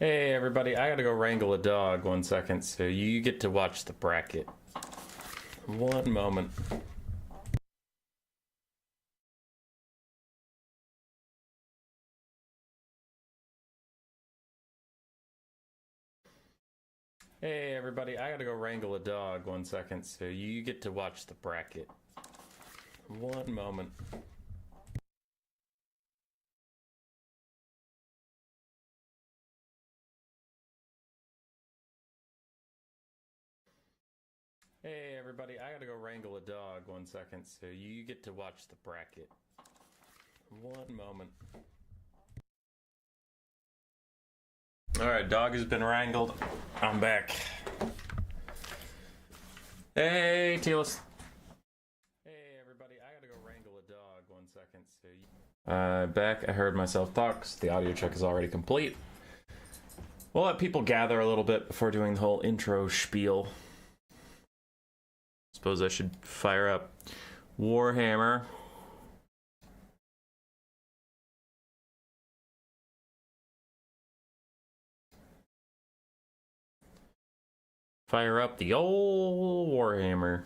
Hey everybody, I gotta go wrangle a dog 1 second, so you get to watch the bracket. One moment. Hey everybody, I gotta go wrangle a dog 1 second, so you get to watch the bracket. One moment. Hey everybody, I gotta go wrangle a dog 1 second, so you get to watch the bracket. One moment. Alright, dog has been wrangled. I'm back. Hey, Tealus. Hey everybody, I gotta go wrangle a dog 1 second, so you... back. I heard myself talk, so the audio check is already complete. We'll let people gather a little bit before doing the whole intro spiel. Suppose I should fire up Warhammer. Fire up the old Warhammer.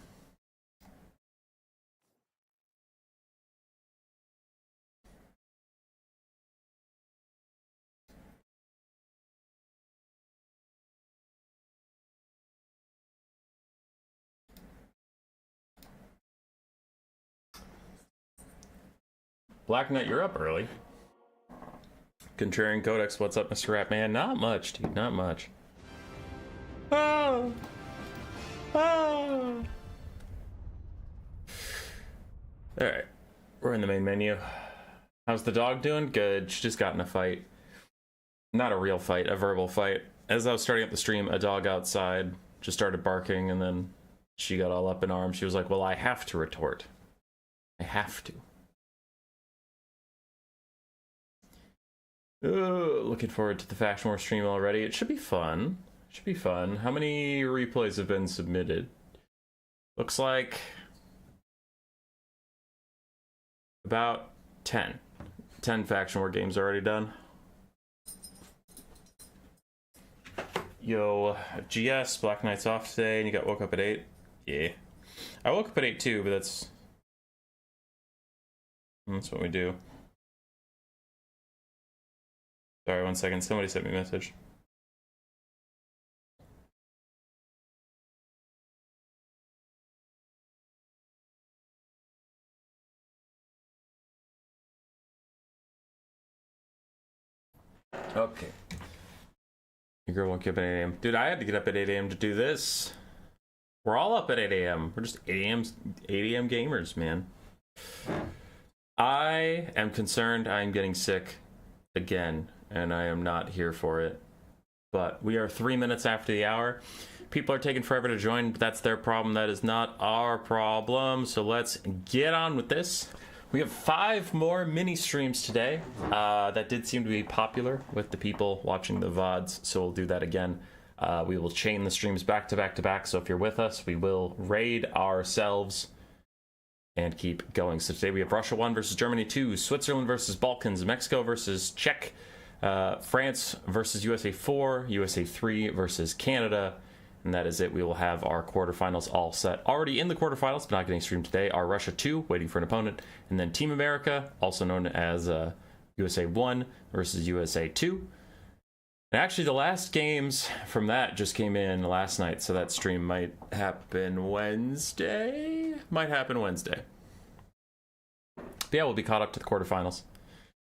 Black Knight, you're up early. Contrarian Codex, what's up, Mr. Ratman? Not much, dude, not much. Oh! Oh! Alright, we're in the main menu. How's the dog doing? Good, she just got in a fight. Not a real fight, a verbal fight. As I was starting up the stream, a dog outside just started barking, and then she got all up in arms. She was like, well, I have to retort. I have to. Looking forward to the Faction War stream already. It should be fun. Should be fun. How many replays have been submitted? Looks like about 10. 10 Faction War games already done. Yo, GS, Black Knight's off today, and you got woke up at 8? Yeah. I woke up at 8 too, but that's what we do. Sorry, 1 second. Somebody sent me a message. Okay. Your girl won't get up at 8 a.m. Dude, I had to get up at 8 a.m. to do this. We're all up at 8 a.m. We're just 8 a.m. gamers, man. I am concerned I'm getting sick again, and I am not here for it. But we are 3 minutes after the hour. People are taking forever to join, but that's their problem. That is not our problem. So let's get on with this. We have 5 more mini streams today. That did seem to be popular with the people watching the VODs, so we'll do that again. We will chain the streams back to back to back, so if you're with us, we will raid ourselves and keep going. So today we have Russia 1 versus Germany 2, Switzerland versus Balkans, Mexico versus Czech, France versus USA 4, USA 3 versus Canada, and that is it. We will have our quarterfinals all set. Already in the quarterfinals, but not getting streamed today, are Russia 2, waiting for an opponent, and then Team America, also known as USA 1 versus USA 2. And actually, the last games from that just came in last night, so that stream might happen Wednesday. Might happen Wednesday. But yeah, we'll be caught up to the quarterfinals,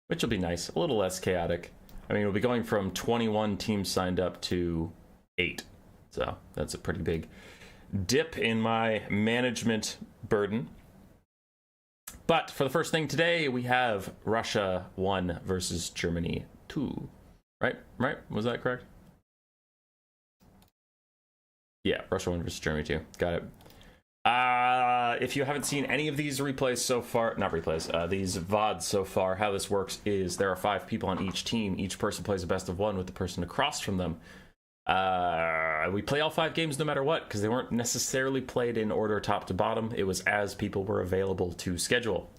which will be nice. A little less chaotic. I mean, we'll be going from 21 teams signed up to 8. So that's a pretty big dip in my management burden. But for the first thing today, we have Russia 1 versus Germany 2. Right? Was that correct? Yeah, Russia 1 versus Germany 2. Got it. If you haven't seen any of these replays so far, not replays, these VODs so far, how this works is there are 5 people on each team. Each person plays a best of 1 with the person across from them. We play all 5 games no matter what, because they weren't necessarily played in order top to bottom. It was as people were available to schedule.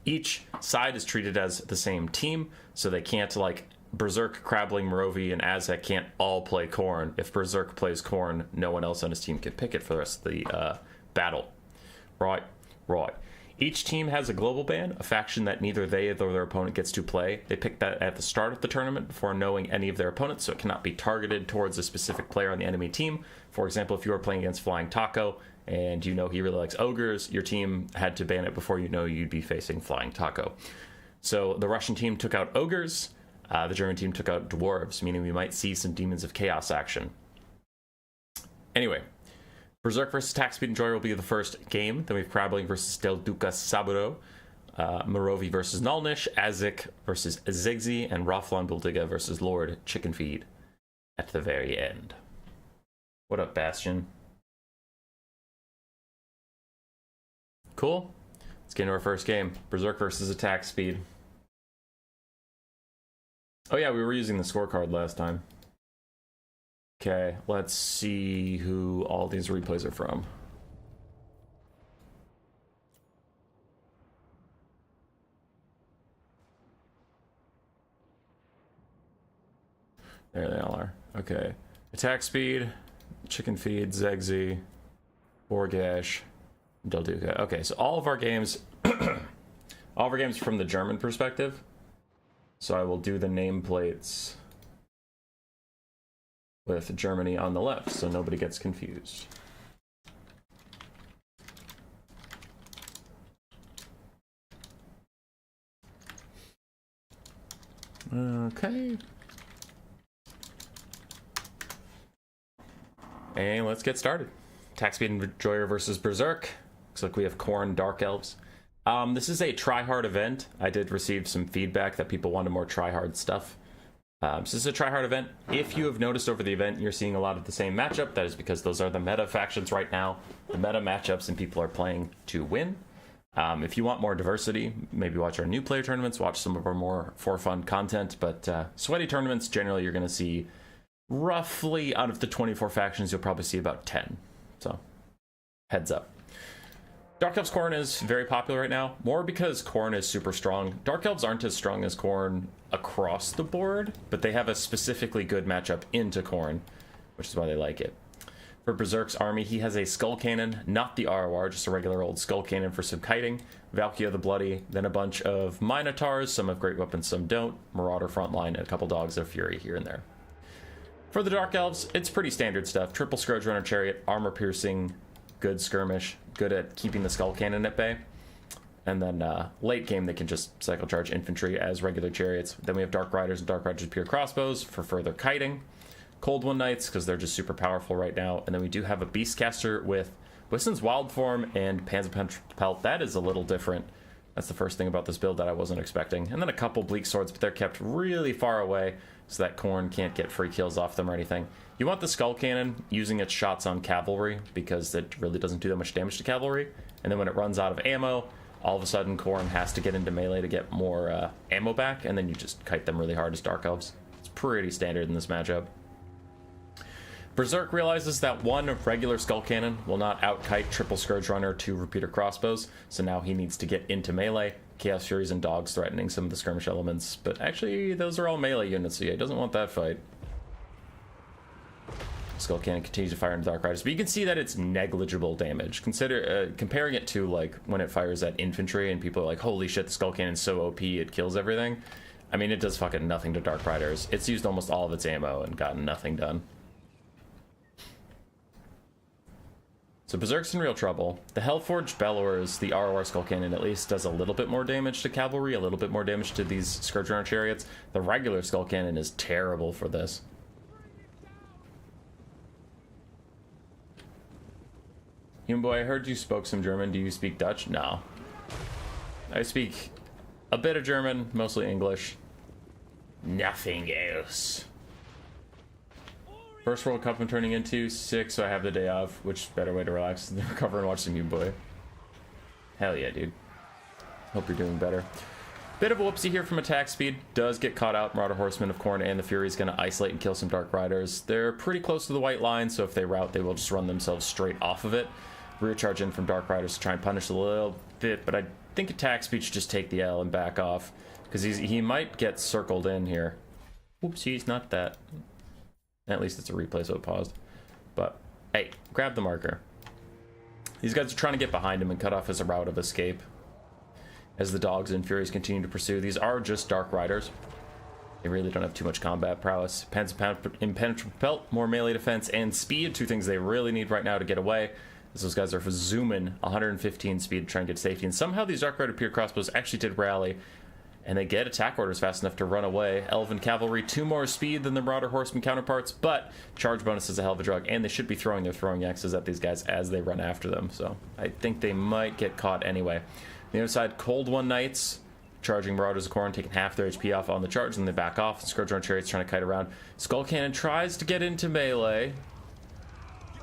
Each side is treated as the same team, so they can't, like, Berserk, Crabling, Mirovoi, and Azik can't all play Khorne. If Berserk plays Khorne, no one else on his team can pick it for the rest of the battle. Right. Each team has a global ban, a faction that neither they nor their opponent gets to play. They pick that at the start of the tournament before knowing any of their opponents, so it cannot be targeted towards a specific player on the enemy team. For example, if you are playing against Flying Taco and you know he really likes ogres, your team had to ban it before you know you'd be facing Flying Taco. So the Russian team took out ogres, the German team took out dwarves, meaning we might see some Demons of Chaos action. Anyway, Berserk versus Attack Speed Enjoyer will be the first game. Then we have Crabling versus Duca Sabaudo, Mirovoi versus Naalnish, Azik versus Zigi, and Roflan Buldiga versus Lord Chickenfeed at the very end. What up, Bastion? Cool. Let's get into our first game. Berserk versus Attack Speed. Oh yeah, we were using the scorecard last time. Okay, let's see who all these replays are from. There they all are. Okay. Attack Speed, Chickenfeed, Zigi, Borgash, Duca. Okay, so all of our games from the German perspective. So I will do the nameplates with Germany on the left, so nobody gets confused. Okay. And let's get started. Attack Speed Enjoyer versus Berserk. Looks like we have Khorne Dark Elves. This is a try-hard event. I did receive some feedback that people wanted more try-hard stuff. So this is a try-hard event. If you have noticed over the event you're seeing a lot of the same matchup, that is because those are the meta factions right now, the meta matchups, and people are playing to win. If you want more diversity, maybe watch our new player tournaments, watch some of our more for fun content, but sweaty tournaments, generally you're going to see roughly out of the 24 factions, you'll probably see about 10. So, heads up. Dark Elves Khorne is very popular right now, more because Khorne is super strong. Dark Elves aren't as strong as Khorne across the board, but they have a specifically good matchup into Khorne, which is why they like it. For Berserk's army, he has a Skull Cannon, not the ROR, just a regular old Skull Cannon for some kiting, Valkyria the Bloody, then a bunch of Minotaurs, some have great weapons, some don't, Marauder frontline, and a couple Dogs of Fury here and there. For the Dark Elves, it's pretty standard stuff. Triple Scourge Runner Chariot, armor piercing, good skirmish, good at keeping the Skull Cannon at bay. And then late game, they can just cycle charge infantry as regular chariots. Then we have Dark Riders and Dark Riders Pure Crossbows for further kiting. Cold One Knights, because they're just super powerful right now. And then we do have a Beastcaster with Wissen's Wild Form and Panzer Pelt. That is a little different. That's the first thing about this build that I wasn't expecting. And then a couple Bleak Swords, but they're kept really far away so that Khorne can't get free kills off them or anything. You want the Skull Cannon using its shots on cavalry because it really doesn't do that much damage to cavalry. And then when it runs out of ammo, all of a sudden Khorne has to get into melee to get more ammo back, and then you just kite them really hard as Dark Elves. It's pretty standard in this matchup. Berserk realizes that one regular Skull Cannon will not out-kite Triple Scourge Runner to Repeater Crossbows, so now he needs to get into melee. Chaos Furies and Dogs threatening some of the skirmish elements, but actually those are all melee units, so yeah, he doesn't want that fight. Skull Cannon continues to fire into Dark Riders, but you can see that it's negligible damage. Consider comparing it to like when it fires at infantry and people are like, holy shit, the Skull Cannon's so OP, it kills everything. I mean, it does fucking nothing to Dark Riders. It's used almost all of its ammo and gotten nothing done. So Berserk's in real trouble. The Hellforged Bellowers, the ROR Skull Cannon at least, does a little bit more damage to cavalry, a little bit more damage to these Scourge Runner Chariots. The regular Skull Cannon is terrible for this. Human Boy, I heard you spoke some German. Do you speak Dutch? No. I speak a bit of German, mostly English. Nothing else. First World Cup I'm turning into, sick, so I have the day off, which better way to relax than recover and watch some Human Boy. Hell yeah, dude. Hope you're doing better. Bit of a whoopsie here from Attack Speed. Does get caught out. Marauder Horseman of Khorne and the Fury is going to isolate and kill some Dark Riders. They're pretty close to the white line, so if they rout, they will just run themselves straight off of it. Rear charge in from Dark Riders to try and punish a little bit, but I think Attack Speed should just take the L and back off, because he might get circled in here. Oopsies, not that. At least it's a replay, so it paused. But, hey, grab the marker. These guys are trying to get behind him and cut off his route of escape. As the dogs and furies continue to pursue, these are just Dark Riders. They really don't have too much combat prowess. Impenetrable pelt, more melee defense, and speed. Two things they really need right now to get away. As those guys are zooming 115 speed to try and get safety. And somehow these Dark Rider Peter crossbows actually did rally. And they get attack orders fast enough to run away. Elven Cavalry, 2 more speed than the Marauder Horseman counterparts, but charge bonus is a hell of a drug, and they should be throwing their throwing axes at these guys as they run after them, so I think they might get caught anyway. On the other side, Cold One Knights, charging Marauders of Khorne, taking half their HP off on the charge, and they back off. Scourge Chariots trying to kite around. Skull Cannon tries to get into melee,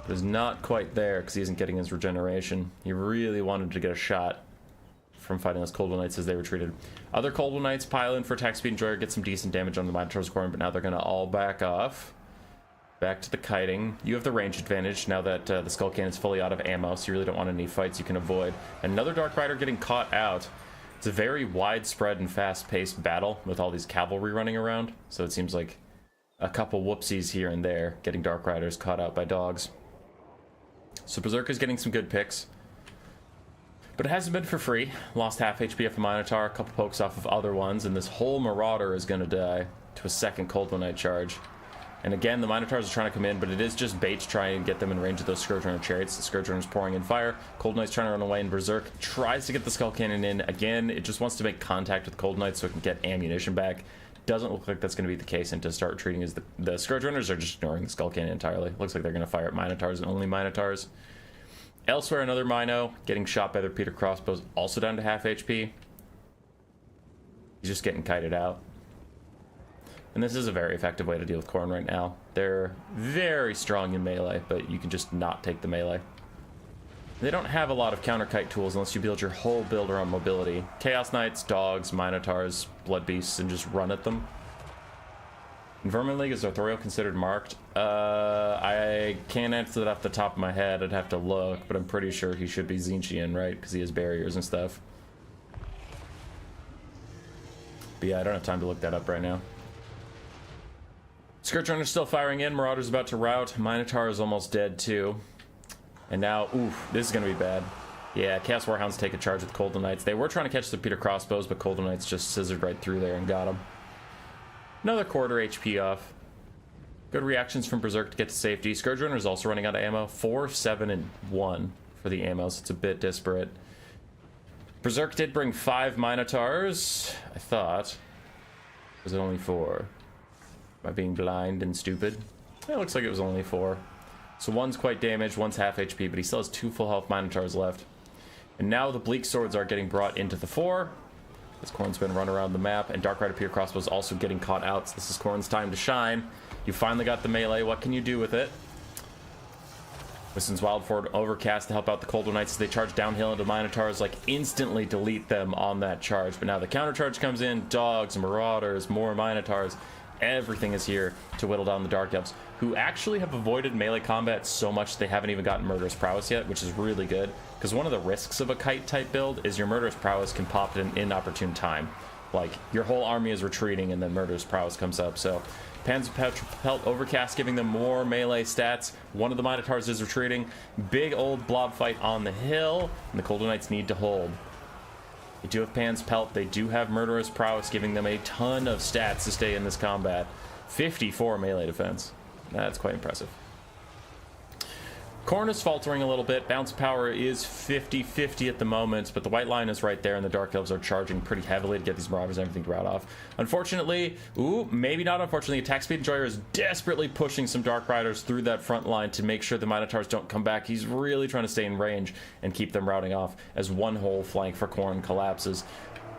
but is not quite there because he isn't getting his regeneration. He really wanted to get a shot from fighting those Cold One Knights as they retreated. Other Cold One Knights pile in for attack speed and joy, get some decent damage on the Minotaur's Khorne, but now they're going to all back off. Back to the kiting. You have the range advantage now that the Skull Cannon is fully out of ammo, so you really don't want any fights you can avoid. Another Dark Rider getting caught out. It's a very widespread and fast-paced battle with all these cavalry running around, so it seems like a couple whoopsies here and there, getting Dark Riders caught out by dogs. So Berserker's getting some good picks. But it hasn't been for free. Lost half HP off a Minotaur, a couple pokes off of other ones, and this whole Marauder is going to die to a second Cold One Knight charge. And again, the Minotaurs are trying to come in, but it is just bait to try and get them in range of those Scourge Runner Chariots. The Scourge Runner's pouring in fire. Cold Knight's trying to run away, and Berserk tries to get the Skull Cannon in. Again, it just wants to make contact with Cold Knight so it can get ammunition back. Doesn't look like that's going to be the case, and to start retreating as the Scourge Runners are just ignoring the Skull Cannon entirely. Looks like they're going to fire at Minotaurs and only Minotaurs. Elsewhere, another Mino getting shot by their Peter crossbows, also down to half HP. He's just getting kited out. And this is a very effective way to deal with Khorne right now. They're very strong in melee, but you can just not take the melee. They don't have a lot of counter kite tools unless you build your whole build around mobility. Chaos Knights, dogs, Minotaurs, Blood Beasts, and just run at them. In Vermin League, is Arthuriel considered marked? I can't answer that off the top of my head. I'd have to look, but I'm pretty sure he should be Zinchian, right? Because he has barriers and stuff. But yeah, I don't have time to look that up right now. Scourge Runner's still firing in. Marauder's about to rout. Minotaur is almost dead too. And now, oof, this is going to be bad. Yeah, Chaos Warhounds take a charge with Cold One Knights. They were trying to catch the Peter crossbows, but Cold One Knights just scissored right through there and got them. Another quarter HP off. Good reactions from Berserk to get to safety. Scourge Runner is also running out of ammo. 4, 7, and 1 for the ammo, so it's a bit disparate. Berserk did bring 5 Minotaurs, I thought. Was it only 4? Am I being blind and stupid? It looks like it was only 4. So one's quite damaged, one's half HP, but he still has 2 full health Minotaurs left. And now the Bleak Swords are getting brought into the fore. As Khorne's been run around the map, and Dark Rider Peter crossbows also getting caught out, so this is Khorne's time to shine. You finally got the melee, what can you do with it? Wiston's Wildford Overcast to help out the Cold One Knights as they charge downhill into Minotaurs, like instantly delete them on that charge. But now the counter charge comes in, dogs, Marauders, more Minotaurs. Everything is here to whittle down the Dark Elves, who actually have avoided melee combat so much they haven't even gotten Murderous Prowess yet, which is really good. Because one of the risks of a kite type build is your Murderous Prowess can pop at an inopportune time. Like, your whole army is retreating and then Murderous Prowess comes up, so... Pelt Overcast giving them more melee stats. One of the Minotaurs is retreating. Big old blob fight on the hill, and the Cold One Knights need to hold. They do have Pan's Pelt. They do have Murderous Prowess, giving them a ton of stats to stay in this combat. 54 melee defense. That's quite impressive. Khorne is faltering a little bit. Bounce power is 50-50 at the moment, but the white line is right there, and the Dark Elves are charging pretty heavily to get these Marauders and everything to rout off. Unfortunately, maybe not unfortunately, Attack Speed Enjoyer is desperately pushing some Dark Riders through that front line to make sure the Minotaurs don't come back. He's really trying to stay in range and keep them routing off as one whole flank for Khorne collapses.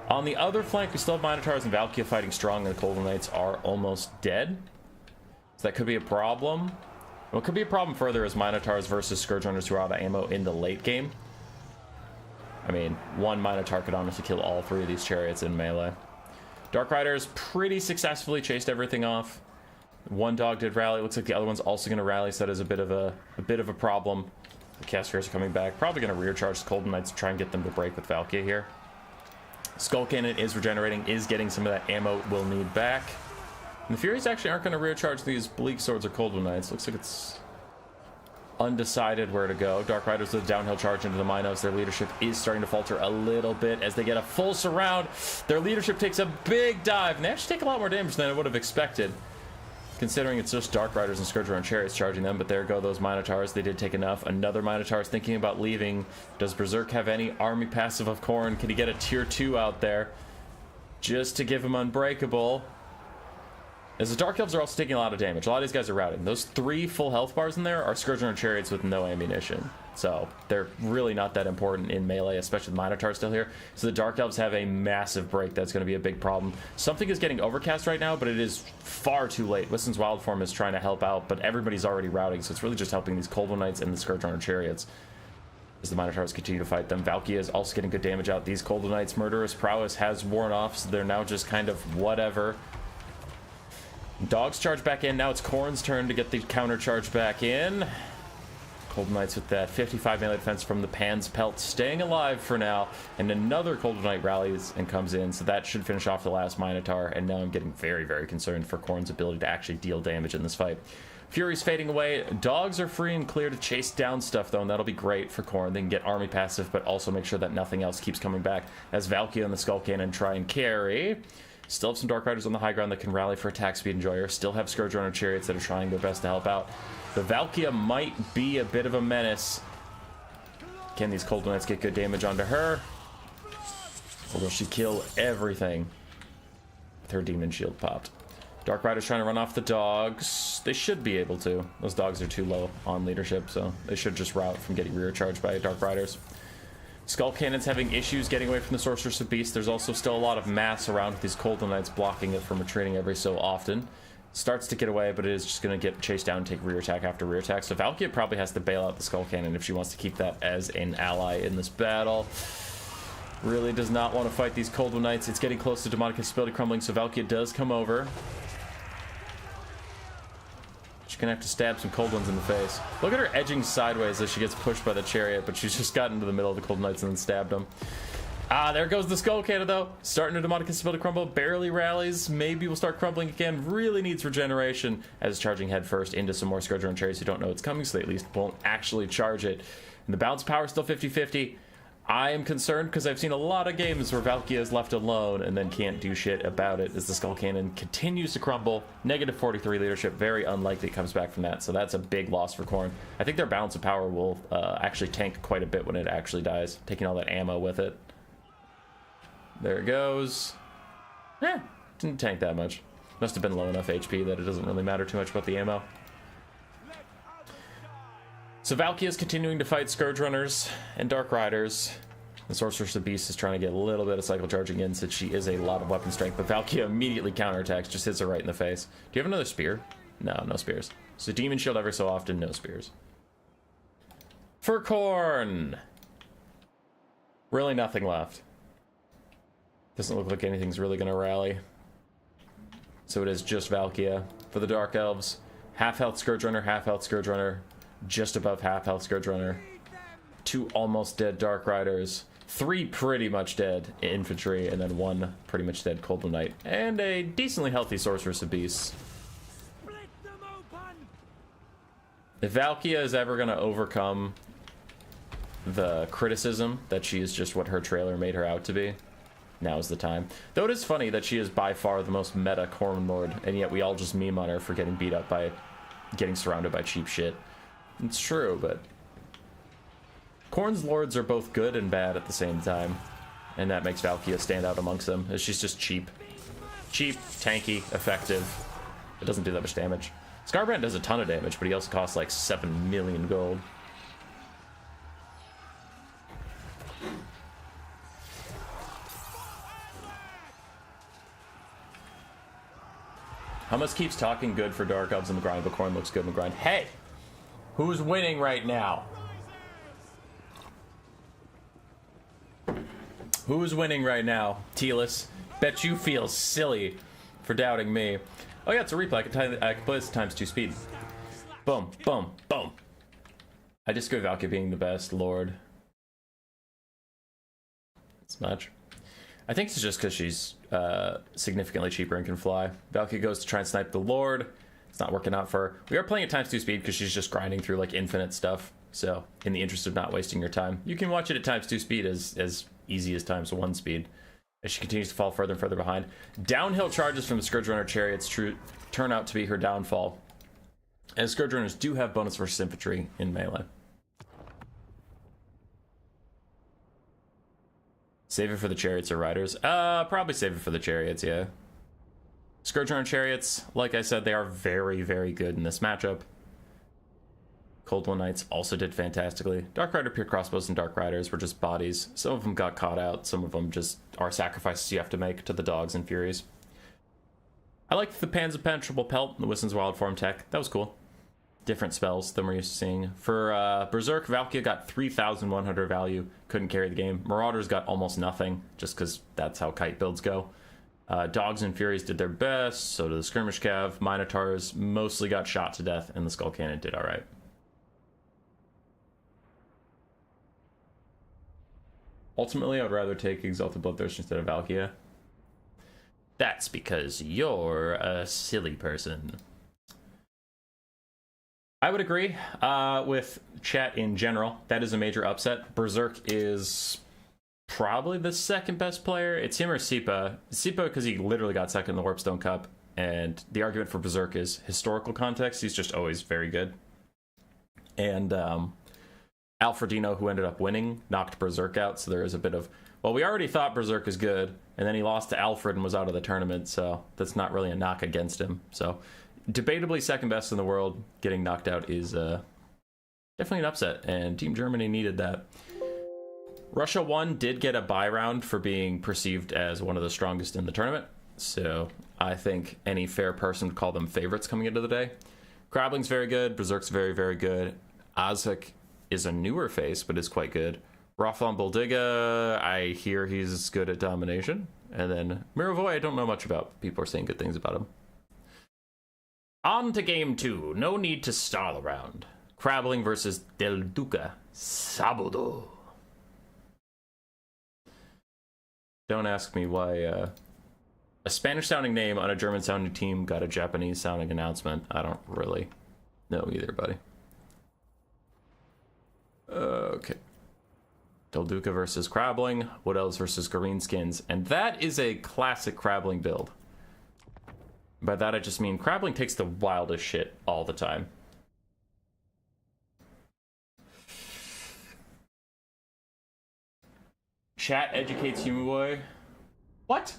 On the other flank, we still have Minotaurs and Valkia fighting strong, and the Cold One Knights are almost dead. So that could be a problem. Well, it could be a problem further as Minotaurs versus Scourge Runners who are out of ammo in the late game. I mean, one Minotaur could honestly kill all 3 of these chariots in melee. Dark Riders pretty successfully chased everything off. One dog did rally. It looks like the other one's also going to rally, so that is a bit of a problem. The Chaos Fears are coming back. Probably going to rear charge the Cold Knights to try and get them to break with Valkia here. Skull Cannon is regenerating, is getting some of that ammo we'll need back. And the Furies actually aren't going to rear charge these Bleak Swords or Cold One Knights. Looks like it's undecided where to go. Dark Riders with a downhill charge into the Minos. Their leadership is starting to falter a little bit as they get a full surround. Their leadership takes a big dive, and they actually take a lot more damage than I would have expected, considering it's just Dark Riders and Scourge Runner Chariots charging them. But there go those Minotaurs. They did take enough. Another Minotaur is thinking about leaving. Does Berserk have any army passive of Khorne? Can he get a tier 2 out there just to give him unbreakable? As the Dark Elves are also taking a lot of damage. A lot of these guys are routing. Those 3 full health bars in there are Scourge Runner Chariots with no ammunition. So they're really not that important in melee, especially the Minotaur still here. So the Dark Elves have a massive break. That's going to be a big problem. Something is getting overcast right now, but it is far too late. Wiston's Wild Form is trying to help out, but everybody's already routing, so it's really just helping these Cold One Knights and the Scourge Runner Chariots as the Minotaurs continue to fight them. Valkia is also getting good damage out. These Cold One Knights' murderous prowess has worn off, so they're now just kind of whatever. Dogs charge back in. Now it's Khorne's turn to get the counter charge back in. Cold Knights with that 55 melee defense from the Pan's Pelt staying alive for now. And another Cold Knight rallies and comes in. So that should finish off the last Minotaur. And now I'm getting very, very concerned for Khorne's ability to actually deal damage in this fight. Fury's fading away. Dogs are free and clear to chase down stuff, though, and that'll be great for Khorne. They can get army passive, but also make sure that nothing else keeps coming back as Valkia and the Skull Cannon try and carry. Still have some Dark Riders on the high ground that can rally for attack speed and Enjoyer. Still have Scourge Runner Chariots that are trying their best to help out. The Valkia might be a bit of a menace. Can these Cold Knights get good damage onto her? Or will she kill everything with her Demon Shield popped? Dark Riders trying to run off the dogs. They should be able to. Those dogs are too low on leadership, so they should just route from getting rear charged by Dark Riders. Skull Cannon's having issues getting away from the Sorceress of Beast. There's also still a lot of mass around with these Cold Knights blocking it from retreating every so often. Starts to get away, but it is just going to get chased down and take rear attack after rear attack. So Valkia probably has to bail out the Skull Cannon if she wants to keep that as an ally in this battle. Really does not want to fight these Cold Knights. It's getting close to Demonic Instability crumbling, so Valkia does come over. She's gonna have to stab some Cold Ones in the face. Look at her edging sideways as she gets pushed by the chariot, but she's just gotten into the middle of the Cold Knights and then stabbed them. Ah, there goes the Skull Cannon, though. Starting to Demonic Instability crumble, barely rallies. Maybe we'll start crumbling again. Really needs regeneration as charging headfirst into some more Scourge Runner Chariots who don't know it's coming, so they at least won't actually charge it. And the bounce power is still 50-50. I am concerned because I've seen a lot of games where Valkia is left alone and then can't do shit about it as the Skull Cannon continues to crumble. Negative 43 leadership, very unlikely it comes back from that, so that's a big loss for Khorne. I think their balance of power will actually tank quite a bit when it actually dies, taking all that ammo with it. There it goes. Didn't tank that much. Must have been low enough HP that it doesn't really matter too much about the ammo. So Valkia is continuing to fight Scourge Runners and Dark Riders. The Sorceress of Beast is trying to get a little bit of cycle charging in since she is a lot of weapon strength, but Valkia immediately counterattacks, just hits her right in the face. Do you have another spear? No, no spears. So Demon Shield every so often, no spears. For Khorne! Really nothing left. Doesn't look like anything's really going to rally. So it is just Valkia. For the Dark Elves, half health Scourge Runner, half health Scourge Runner. Just above half health Scourge Runner. 2 almost dead Dark Riders. 3 pretty much dead infantry, and then 1 pretty much dead Cold Knight. And a decently healthy Sorceress of Beasts. If Valkia is ever going to overcome the criticism that she is just what her trailer made her out to be, now is the time. Though it is funny that she is by far the most meta Khorne Lord, and yet we all just meme on her for getting beat up by getting surrounded by cheap shit. It's true, but Khorne's lords are both good and bad at the same time, and that makes Valkia stand out amongst them, as she's just cheap. Cheap, tanky, effective. It doesn't do that much damage. Scarbrand does a ton of damage, but he also costs like 7 million gold. Hummus keeps talking good for Dark Elves in the grind, but Khorne looks good in the grind. Hey! Who's winning right now? Who's winning right now? Telis. Bet you feel silly for doubting me. Oh yeah, it's a replay. I can play this times 2 speed. Boom, boom, boom. I just go Valkia being the best lord. It's much. I think it's just because she's significantly cheaper and can fly. Valkyrie goes to try and snipe the Lord. It's not working out for her. We are playing at ×2 speed because she's just grinding through like infinite stuff. So in the interest of not wasting your time, you can watch it at ×2 speed as easy as ×1 speed. As she continues to fall further and further behind. Downhill charges from the Scourge Runner chariots turn out to be her downfall. And Scourge Runners do have bonus versus infantry in melee. Save it for the chariots or riders? Probably save it for the chariots, yeah. Scourge Runner chariots, like I said, they are very, very good in this matchup. Cold One Knights also did fantastically. Dark Rider Pure Crossbows and Dark Riders were just bodies. Some of them got caught out, some of them just are sacrifices you have to make to the Dogs and Furies. I liked the Pan's Impenetrable Pelt and the Wisdom's Wild Form tech. That was cool. Different spells than we're used to seeing. For Berserk, Valkyria got 3,100 value. Couldn't carry the game. Marauders got almost nothing, just because that's how kite builds go. Dogs and Furies did their best, so did the Skirmish Cav. Minotaurs mostly got shot to death, and the Skull Cannon did alright. Ultimately, I would rather take Exalted Bloodthirst instead of Valkyria. That's because you're a silly person. I would agree with chat in general. That is a major upset. Berserk is probably the second best player. It's him or Sipa. Sipa because he literally got second in the Warpstone Cup. And the argument for Berserk is historical context. He's just always very good. And Alfredino, who ended up winning, knocked Berserk out. So there is a bit of, well, we already thought Berserk is good. And then he lost to Alfred and was out of the tournament. So that's not really a knock against him. So debatably second best in the world. Getting knocked out is definitely an upset. And Team Germany needed that. Russia 1 did get a bye round for being perceived as one of the strongest in the tournament. So I think any fair person would call them favorites coming into the day. Crabling's very good. Berserk's very, very good. Azik is a newer face, but is quite good. Roflan Buldiga, I hear he's good at domination. And then Mirovoi, I don't know much about. People are saying good things about him. On to game 2. No need to stall around. Crabling versus Duca. Sabaudo. Don't ask me why a Spanish-sounding name on a German-sounding team got a Japanese-sounding announcement. I don't really know either, buddy. Okay. Del Duca versus Crabling. Wood Elves versus Greenskins. And that is a classic Crabling build. By that I just mean Crabling takes the wildest shit all the time. Chat educates Mirovoi. What?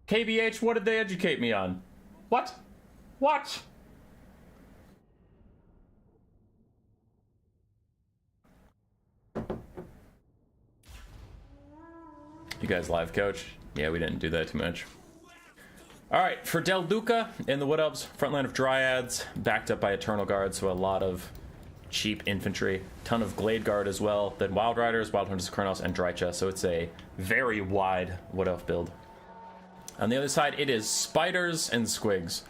KBH, what did they educate me on? What? What? You guys live coach? Yeah, we didn't do that too much. Alright, for Del Duca in the Wood Elves, front line of Dryads, backed up by Eternal Guard, so a lot of cheap infantry, ton of Glade Guard as well, then Wild Riders, Wild Hunters of Kronos, and Drycha, so it's a very wide Wood Elf build. On the other side, it is Spiders and Squigs.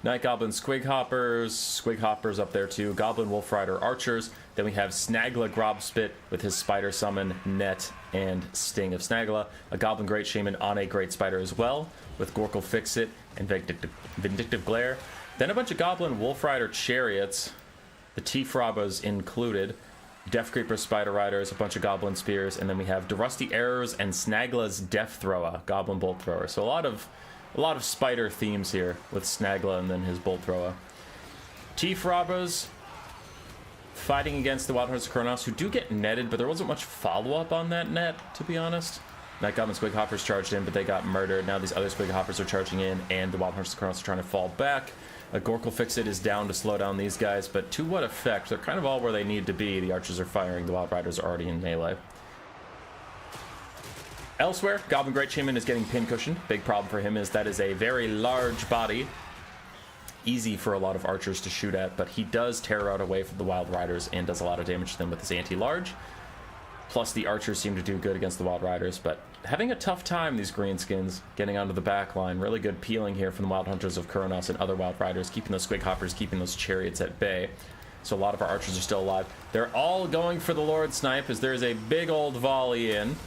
Night Goblin Squig Hoppers up there too, Goblin Wolf Rider Archers, then we have Snagla Grobspit with his Spider Summon, Net, and Sting of Snagla, a Goblin Great Shaman on a Great Spider as well, with Gorkle Fixit and Vindictive Glare, then a bunch of Goblin Wolf Rider Chariots, the T-Frabas included, Death Creeper Spider Riders, a bunch of Goblin Spears, and then we have Durusty Arrows and Snagla's Death Thrower, Goblin Bolt Thrower. So a lot of spider themes here with Snagla and then his Bolt Thrower. T-Frabas fighting against the Wild Hunters of Kronos, who do get netted, but there wasn't much follow-up on that net, to be honest. Night Goblin Squig Hoppers charged in, but they got murdered. Now these other Squig Hoppers are charging in, and the Wild Hunters of Kronos are trying to fall back. A Gorkle Fixit is down to slow down these guys, but to what effect? They're kind of all where they need to be. The Archers are firing, the Wild Riders are already in melee. Elsewhere, Goblin Great Shaman is getting pin-cushioned. Big problem for him is that is a very large body. Easy for a lot of Archers to shoot at, but he does tear out away from the Wild Riders and does a lot of damage to them with his anti-large. Plus, the Archers seem to do good against the Wild Riders, but having a tough time, these Greenskins, getting onto the back line. Really good peeling here from the Wild Hunters of Kronos and other Wild Riders, keeping those Squig Hoppers, keeping those Chariots at bay. So a lot of our Archers are still alive. They're all going for the Lord Snipe as there's a big old volley in.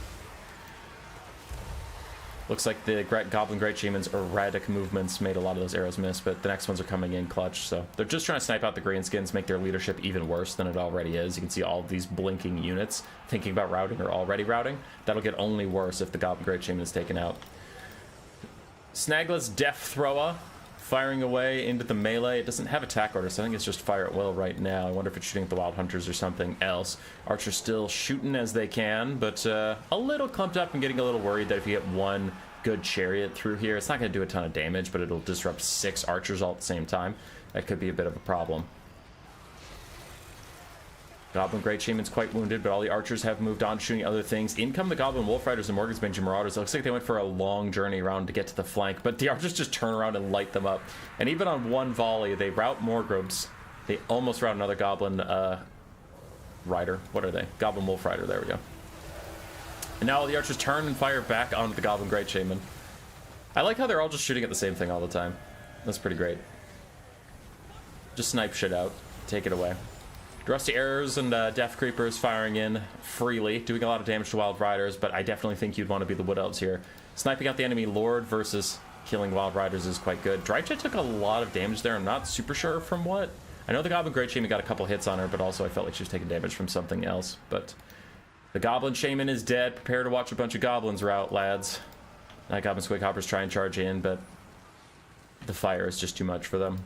Looks like the Goblin Great Shaman's erratic movements made a lot of those arrows miss, but the next ones are coming in clutch, so they're just trying to snipe out the Greenskins, make their leadership even worse than it already is. You can see all of these blinking units thinking about routing or already routing. That'll get only worse if the Goblin Great Shaman is taken out. Snagla's Death Thrower firing away into the melee. It doesn't have attack order, so I think it's just fire at will right now. I wonder if it's shooting at the Wild Hunters or something else. Archer's still shooting as they can, but a little clumped up and getting a little worried that if you get one good chariot through here, it's not going to do a ton of damage, but it'll disrupt 6 archers all at the same time. That could be a bit of a problem. Goblin Great Shaman's quite wounded, but all the archers have moved on, shooting other things. In come the Goblin Wolf Riders and Morgan's Marauders. It looks like they went for a long journey around to get to the flank, but the archers just turn around and light them up. And even on one volley, they rout Morgrubs. They almost rout another Goblin Rider. What are they? Goblin Wolf Rider. There we go. And now all the archers turn and fire back onto the Goblin Great Shaman. I like how they're all just shooting at the same thing all the time. That's pretty great. Just snipe shit out. Take it away. Rusty Arrows and Death Creepers firing in freely, doing a lot of damage to Wild Riders, but I definitely think you'd want to be the Wood Elves here. Sniping out the enemy Lord versus killing Wild Riders is quite good. Drycha took a lot of damage there. I'm not super sure from what. I know the Goblin Great Shaman got a couple hits on her, but also I felt like she was taking damage from something else. But the Goblin Shaman is dead. Prepare to watch a bunch of Goblins rout, lads. Goblin Squig Hoppers try and charge in, but the fire is just too much for them.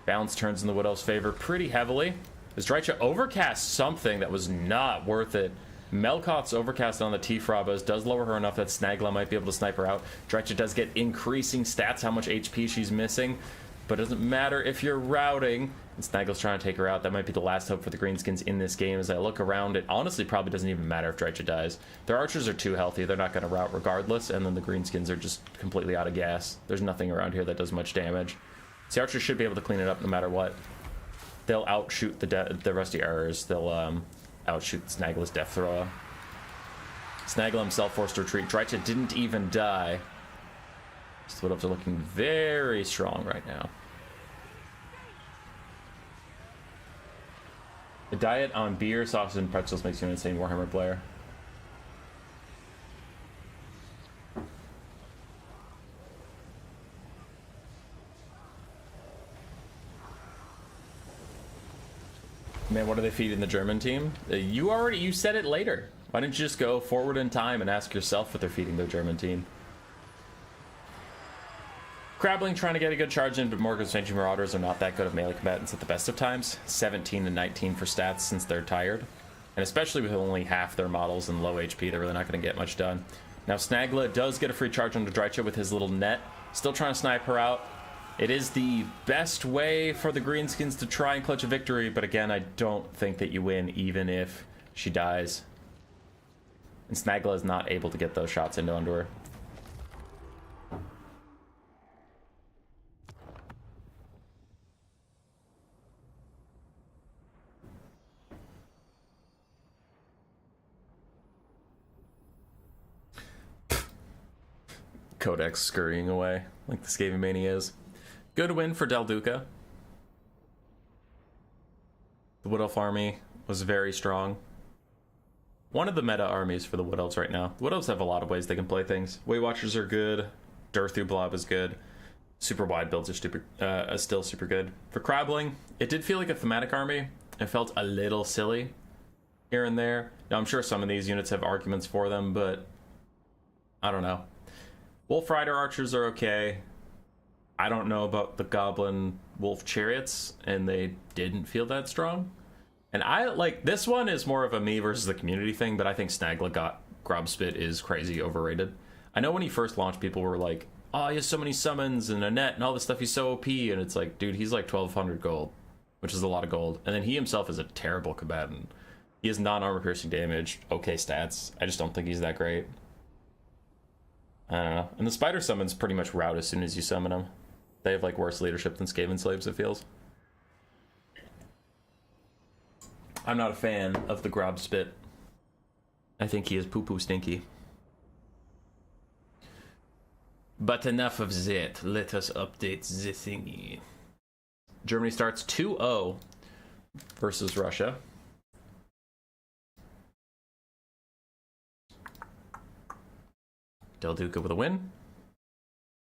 Balance turns in the Wood Elf's favor pretty heavily. As Drycha overcast something that was not worth it. Melkoth's overcast on the T-Frabas does lower her enough that Snagla might be able to snipe her out. Drycha does get increasing stats, how much HP she's missing. But it doesn't matter if you're routing. And Snagla's trying to take her out. That might be the last hope for the Greenskins in this game. As I look around, it honestly probably doesn't even matter if Drycha dies. Their archers are too healthy. They're not going to rout regardless. And then the Greenskins are just completely out of gas. There's nothing around here that does much damage. So the archers should be able to clean it up no matter what. They'll outshoot the Rusty Arrows. They'll outshoot Snagla's Death Thrower. Snagla himself forced to retreat. Drycha didn't even die. The Wood Elves are looking very strong right now. The diet on beer, sausage, and pretzels makes you an insane Warhammer player. Man, what are they feeding the German team? You said it later. Why didn't you just go forward in time and ask yourself what they're feeding their German team? Crabling trying to get a good charge in, but Morgan's Marauders are not that good of melee combatants at the best of times. 17 and 19 for stats since they're tired. And especially with only half their models and low HP, they're really not going to get much done. Now Snagla does get a free charge onto Drycha with his little net. Still trying to snipe her out. It is the best way for the Greenskins to try and clutch a victory, but again, I don't think that you win even if she dies. And Snagla is not able to get those shots into her. Codex scurrying away like the Skaven Mania is. Good win for Del Duca. The Wood Elf army was very strong. One of the meta armies for the Wood Elves right now. The Wood Elves have a lot of ways they can play things. Weight Watchers are good. Durthu Blob is good. Super wide builds are still super good. For Crabling, it did feel like a thematic army. It felt a little silly here and there. Now, I'm sure some of these units have arguments for them, but I don't know. Wolf Rider archers are okay. I don't know about the Goblin Wolf Chariots, and they didn't feel that strong. And I like this one is more of a me versus the community thing, but I think Snagla Grobspit is crazy overrated. I know when he first launched, people were like, oh, he has so many summons and a net and all this stuff, he's so OP, and it's like, dude, he's like 1200 gold, which is a lot of gold. And then he himself is a terrible combatant. He has non-armor piercing damage, okay stats. I just don't think he's that great. I don't know. And the spider summons pretty much rout as soon as you summon them. They have like worse leadership than Skaven Slaves, it feels. I'm not a fan of the Grobspit. I think he is poo-poo stinky. But enough of that. Let us update the thingy. Germany starts 2-0 versus Russia. Duca with a win.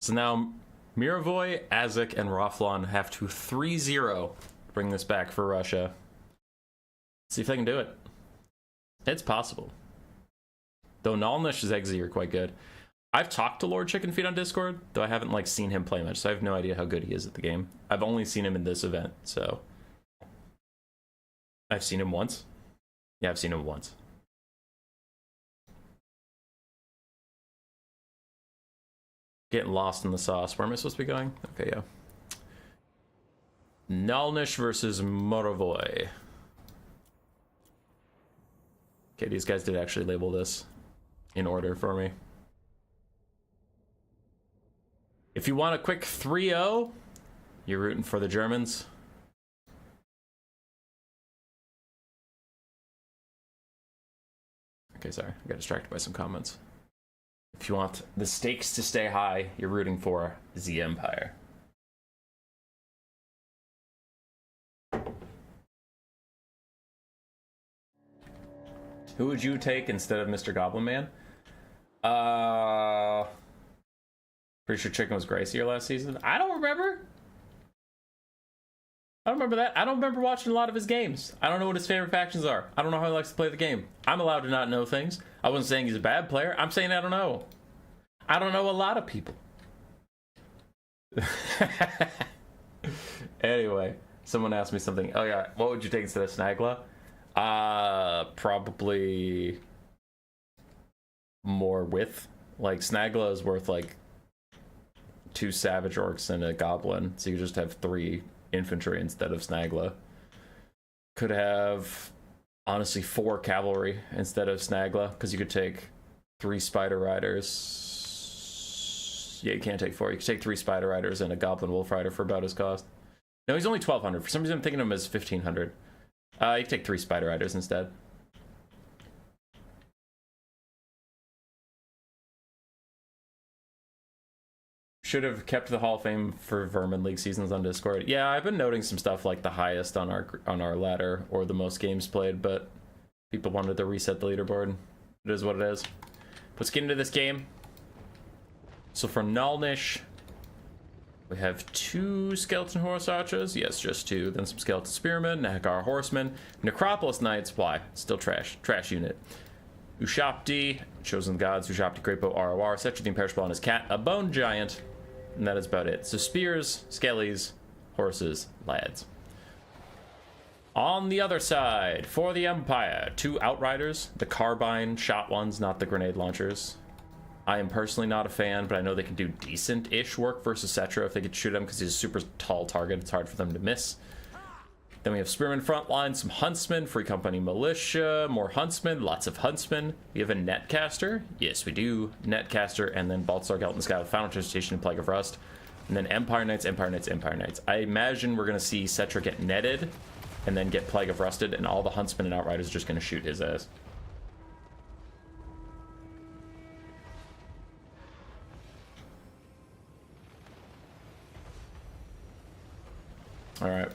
So now Mirovoi, Azik, and Roflan have to 3-0 bring this back for Russia. See if they can do it. It's possible. Though Naalnish and Zigi are quite good. I've talked to Lord Chickenfeed on Discord, though I haven't like seen him play much, so I have no idea how good he is at the game. I've only seen him in this event, so I've seen him once. Yeah, I've seen him once. Getting lost in the sauce. Where am I supposed to be going? Okay, yeah. Naalnish versus Mirovoi. Okay, these guys did actually label this in order for me. If you want a quick 3-0, you're rooting for the Germans. Okay, sorry, I got distracted by some comments. If you want the stakes to stay high, you're rooting for the Empire. Who would you take instead of Mr. Goblin Man? Pretty sure Chicken was Gracier last season. I don't remember. I don't remember that. I don't remember watching a lot of his games. I don't know what his favorite factions are. I don't know how he likes to play the game. I'm allowed to not know things. I wasn't saying he's a bad player. I'm saying I don't know. I don't know a lot of people. Anyway, someone asked me something. Oh yeah, what would you take instead of Snagla? Probably more width. Like Snagla is worth like 2 Savage Orcs and a Goblin, so you just have 3 infantry instead of Snagla. Could have honestly 4 cavalry instead of Snagla, because you could take 3 Spider Riders. Yeah, you can't take 4. You could take 3 Spider Riders and a Goblin Wolf Rider for about his cost. No, he's only 1,200. For some reason, I'm thinking of him as 1,500. You can take 3 Spider Riders instead. Should have kept the Hall of Fame for Vermin League seasons on Discord. Yeah, I've been noting some stuff like the highest on our ladder or the most games played, but people wanted to reset the leaderboard. It is what it is. Let's get into this game. So for Naalnish, we have 2 Skeleton Horse Archers. Yes, just 2. Then some Skeleton Spearmen, Nahakar Horsemen, Necropolis Knights. Why? Still trash. Trash unit. Ushapti, Chosen Gods, Ushapti, Greatbow, ROR, Setcher the Imperishable on his cat, a Bone Giant, and that is about it. So spears, skellies, horses, lads. On the other side, for the Empire, 2 Outriders, the carbine shot ones, not the grenade launchers. I am personally not a fan, but I know they can do decent-ish work versus Cetra if they could shoot him, because he's a super tall target. It's hard for them to miss. Then we have Spearmen frontline, some Huntsmen, Free Company Militia, more Huntsmen, lots of Huntsmen. We have a Netcaster. Yes, we do. Netcaster, and then Baltzar Gelt in the Sky with Final Transportation and Plague of Rust. And then Empire Knights, Empire Knights, Empire Knights. I imagine we're going to see Cetra get netted, and then get Plague of Rusted, and all the Huntsmen and Outriders are just going to shoot his ass. Alright.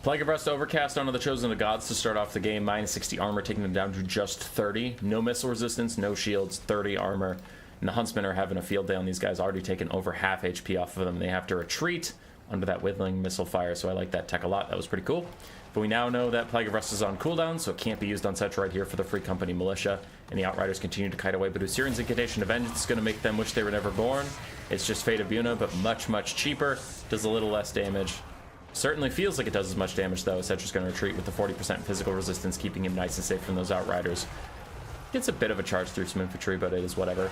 Plague of Rust Overcast onto the Chosen of Gods to start off the game. Minus 60 armor, taking them down to just 30. No missile resistance, no shields, 30 armor. And the Huntsmen are having a field day on these guys, already taken over half HP off of them. They have to retreat under that Whittling missile fire, so I like that tech a lot. That was pretty cool. But we now know that Plague of Rust is on cooldown, so it can't be used on Cetra right here for the Free Company Militia. And the Outriders continue to kite away, but Usurian's Incantation of Vengeance is going to make them wish they were never born. It's just Fate of Buna, but much, much cheaper. Does a little less damage. Certainly feels like it does as much damage, though. Cetra's going to retreat with the 40% physical resistance, keeping him nice and safe from those Outriders. Gets a bit of a charge through some infantry, but it is whatever.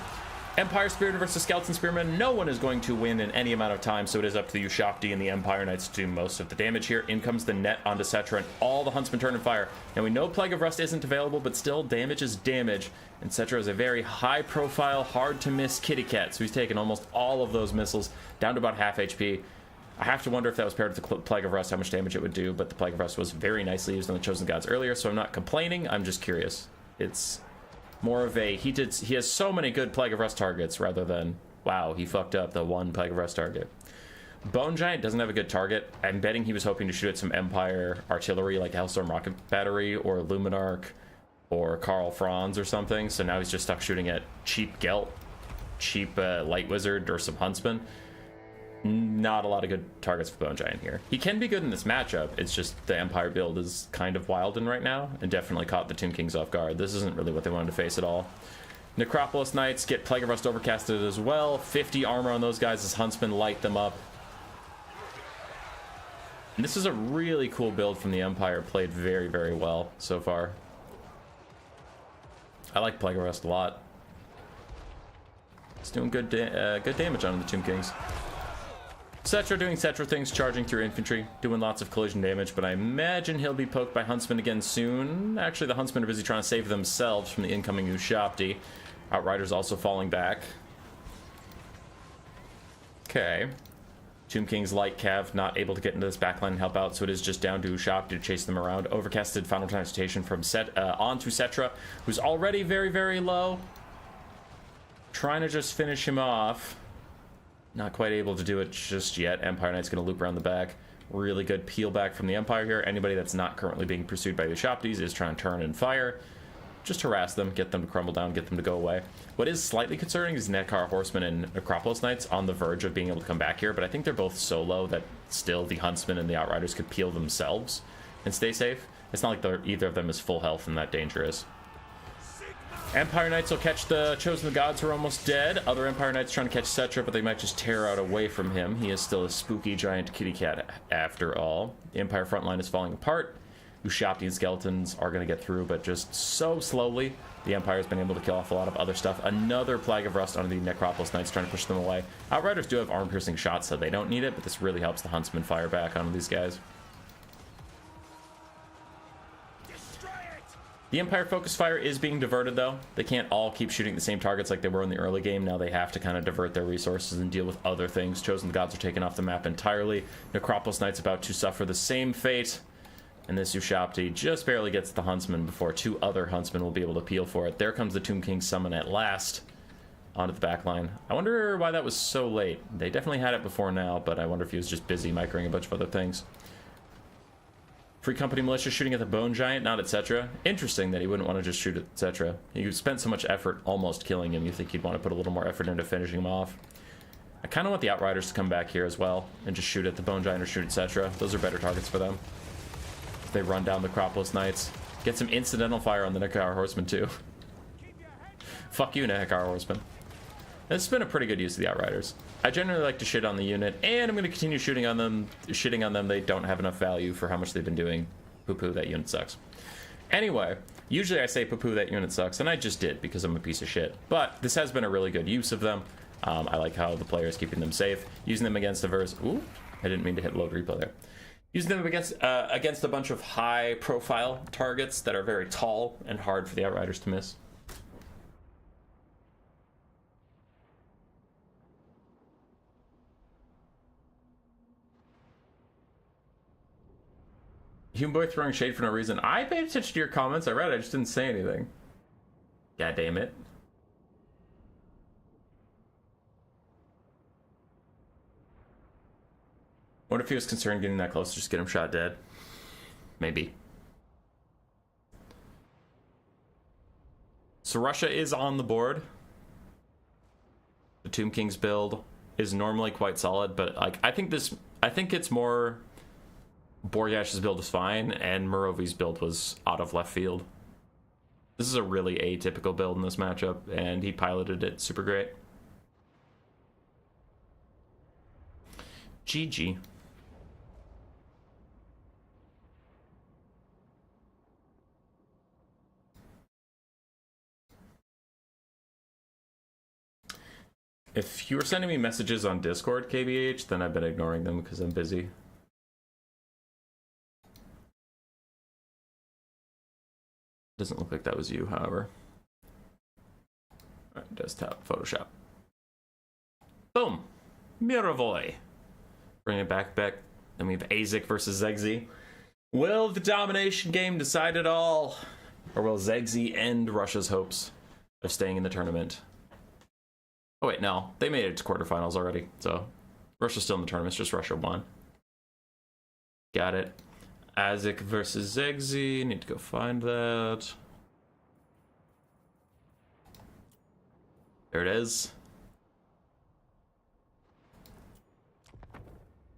Empire Spirit versus Skeleton Spearmen. No one is going to win in any amount of time, so it is up to the Ushapti and the Empire Knights to do most of the damage here. In comes the net onto Cetra, and all the Huntsmen turn and fire. Now, we know Plague of Rust isn't available, but still, damage is damage. And Cetra is a very high-profile, hard-to-miss kitty cat, so he's taken almost all of those missiles down to about half HP. I have to wonder if that was paired with the Plague of Rust, how much damage it would do, but the Plague of Rust was very nicely used on the Chosen Gods earlier, so I'm not complaining, I'm just curious. It's more of a, he has so many good Plague of Rust targets, rather than, wow, he fucked up the one Plague of Rust target. Bone Giant doesn't have a good target. I'm betting he was hoping to shoot at some Empire artillery, like Hellstorm Rocket Battery, or Luminarch, or Karl Franz or something, so now he's just stuck shooting at cheap Gelt. cheap light wizard or some huntsman. Not a lot of good targets for Bone Giant here. He can be good in this matchup. It's just the Empire build is kind of wild in right now and definitely caught the Tomb Kings off guard. This isn't really what they wanted to face at all. Necropolis Knights get Plague of Rust overcasted as well. 50 armor on those guys as Huntsmen light them up. And this is a really cool build from the Empire. Played very, very well so far. I like Plague of Rust a lot. It's doing good damage on the Tomb Kings. Cetra doing Cetra things, charging through infantry, doing lots of collision damage, but I imagine he'll be poked by Huntsmen again soon. Actually, the Huntsmen are busy trying to save themselves from the incoming Ushabti. Outriders also falling back. Okay. Tomb King's Light Cav not able to get into this backline and help out, so it is just down to Ushabti to chase them around. Overcasted Final Transmutation from onto Cetra, who's already very, very low. Trying to just finish him off. Not quite able to do it just yet. Empire Knight's going to loop around the back. Really good peel back from the Empire here. Anybody that's not currently being pursued by the Ushabtis is trying to turn and fire. Just harass them, get them to crumble down, get them to go away. What is slightly concerning is Nekar Horsemen and Necropolis Knights on the verge of being able to come back here, but I think they're both so low that still the Huntsmen and the Outriders could peel themselves and stay safe. It's not like either of them is full health and that dangerous. Empire Knights will catch the Chosen Gods who are almost dead. Other Empire Knights trying to catch Cetra, but they might just tear out away from him. He is still a spooky giant kitty cat after all. The Empire front line is falling apart. Ushabti and Skeletons are going to get through, but just so slowly. The Empire's been able to kill off a lot of other stuff. Another Plague of Rust on the Necropolis Knights trying to push them away. Outriders do have armor-piercing shots, so they don't need it, but this really helps the Huntsmen fire back on these guys. The Empire focus fire is being diverted, though. They can't all keep shooting the same targets like they were in the early game. Now they have to kind of divert their resources and deal with other things. Chosen Gods are taken off the map entirely. Necropolis Knight's about to suffer the same fate. And this Ushabti just barely gets the Huntsman before two other Huntsmen will be able to peel for it. There comes the Tomb King summon at last onto the back line. I wonder why that was so late. They definitely had it before now, but I wonder if he was just busy microing a bunch of other things. Free Company Militia shooting at the Bone Giant, not at Cetra. Interesting that he wouldn't want to just shoot at Cetra. He spent so much effort almost killing him, you think he'd want to put a little more effort into finishing him off. I kind of want the Outriders to come back here as well and just shoot at the Bone Giant or shoot at Cetra. Those are better targets for them. They run down the Necropolis Knights. Get some incidental fire on the Nekar Horsemen too. Fuck you, Nekar Horsemen. This has been a pretty good use of the Outriders. I generally like to shit on the unit, and I'm going to continue shooting on them. They don't have enough value for how much they've been doing. Poo-poo, that unit sucks. Anyway, usually I say poo-poo, that unit sucks, and I just did because I'm a piece of shit. But this has been a really good use of them. I like how the player is keeping them safe. Using them against a Ooh, I didn't mean to hit load replay there. Using them against a bunch of high-profile targets that are very tall and hard for the Outriders to miss. Human Boy throwing shade for no reason. I paid attention to your comments. I read it. I just didn't say anything. God damn it. What if he was concerned getting that close to just get him shot dead? Maybe. So Russia is on the board. The Tomb King's build is normally quite solid, but like I think it's more Borgash's build was fine, and Mirovoi's build was out of left field. This is a really atypical build in this matchup, and he piloted it super great. GG. If you were sending me messages on Discord, KBH, then I've been ignoring them because I'm busy. Doesn't look like that was you, however. All right, desktop, Photoshop. Boom! Mirovoi. Bring it back. Then we have Azik versus Zigi. Will the domination game decide it all? Or will Zigi end Russia's hopes of staying in the tournament? Oh wait, no. They made it to quarterfinals already, so Russia's still in the tournament, it's just Russia won. Got it. Azik versus Zigi. Need to go find that. There it is.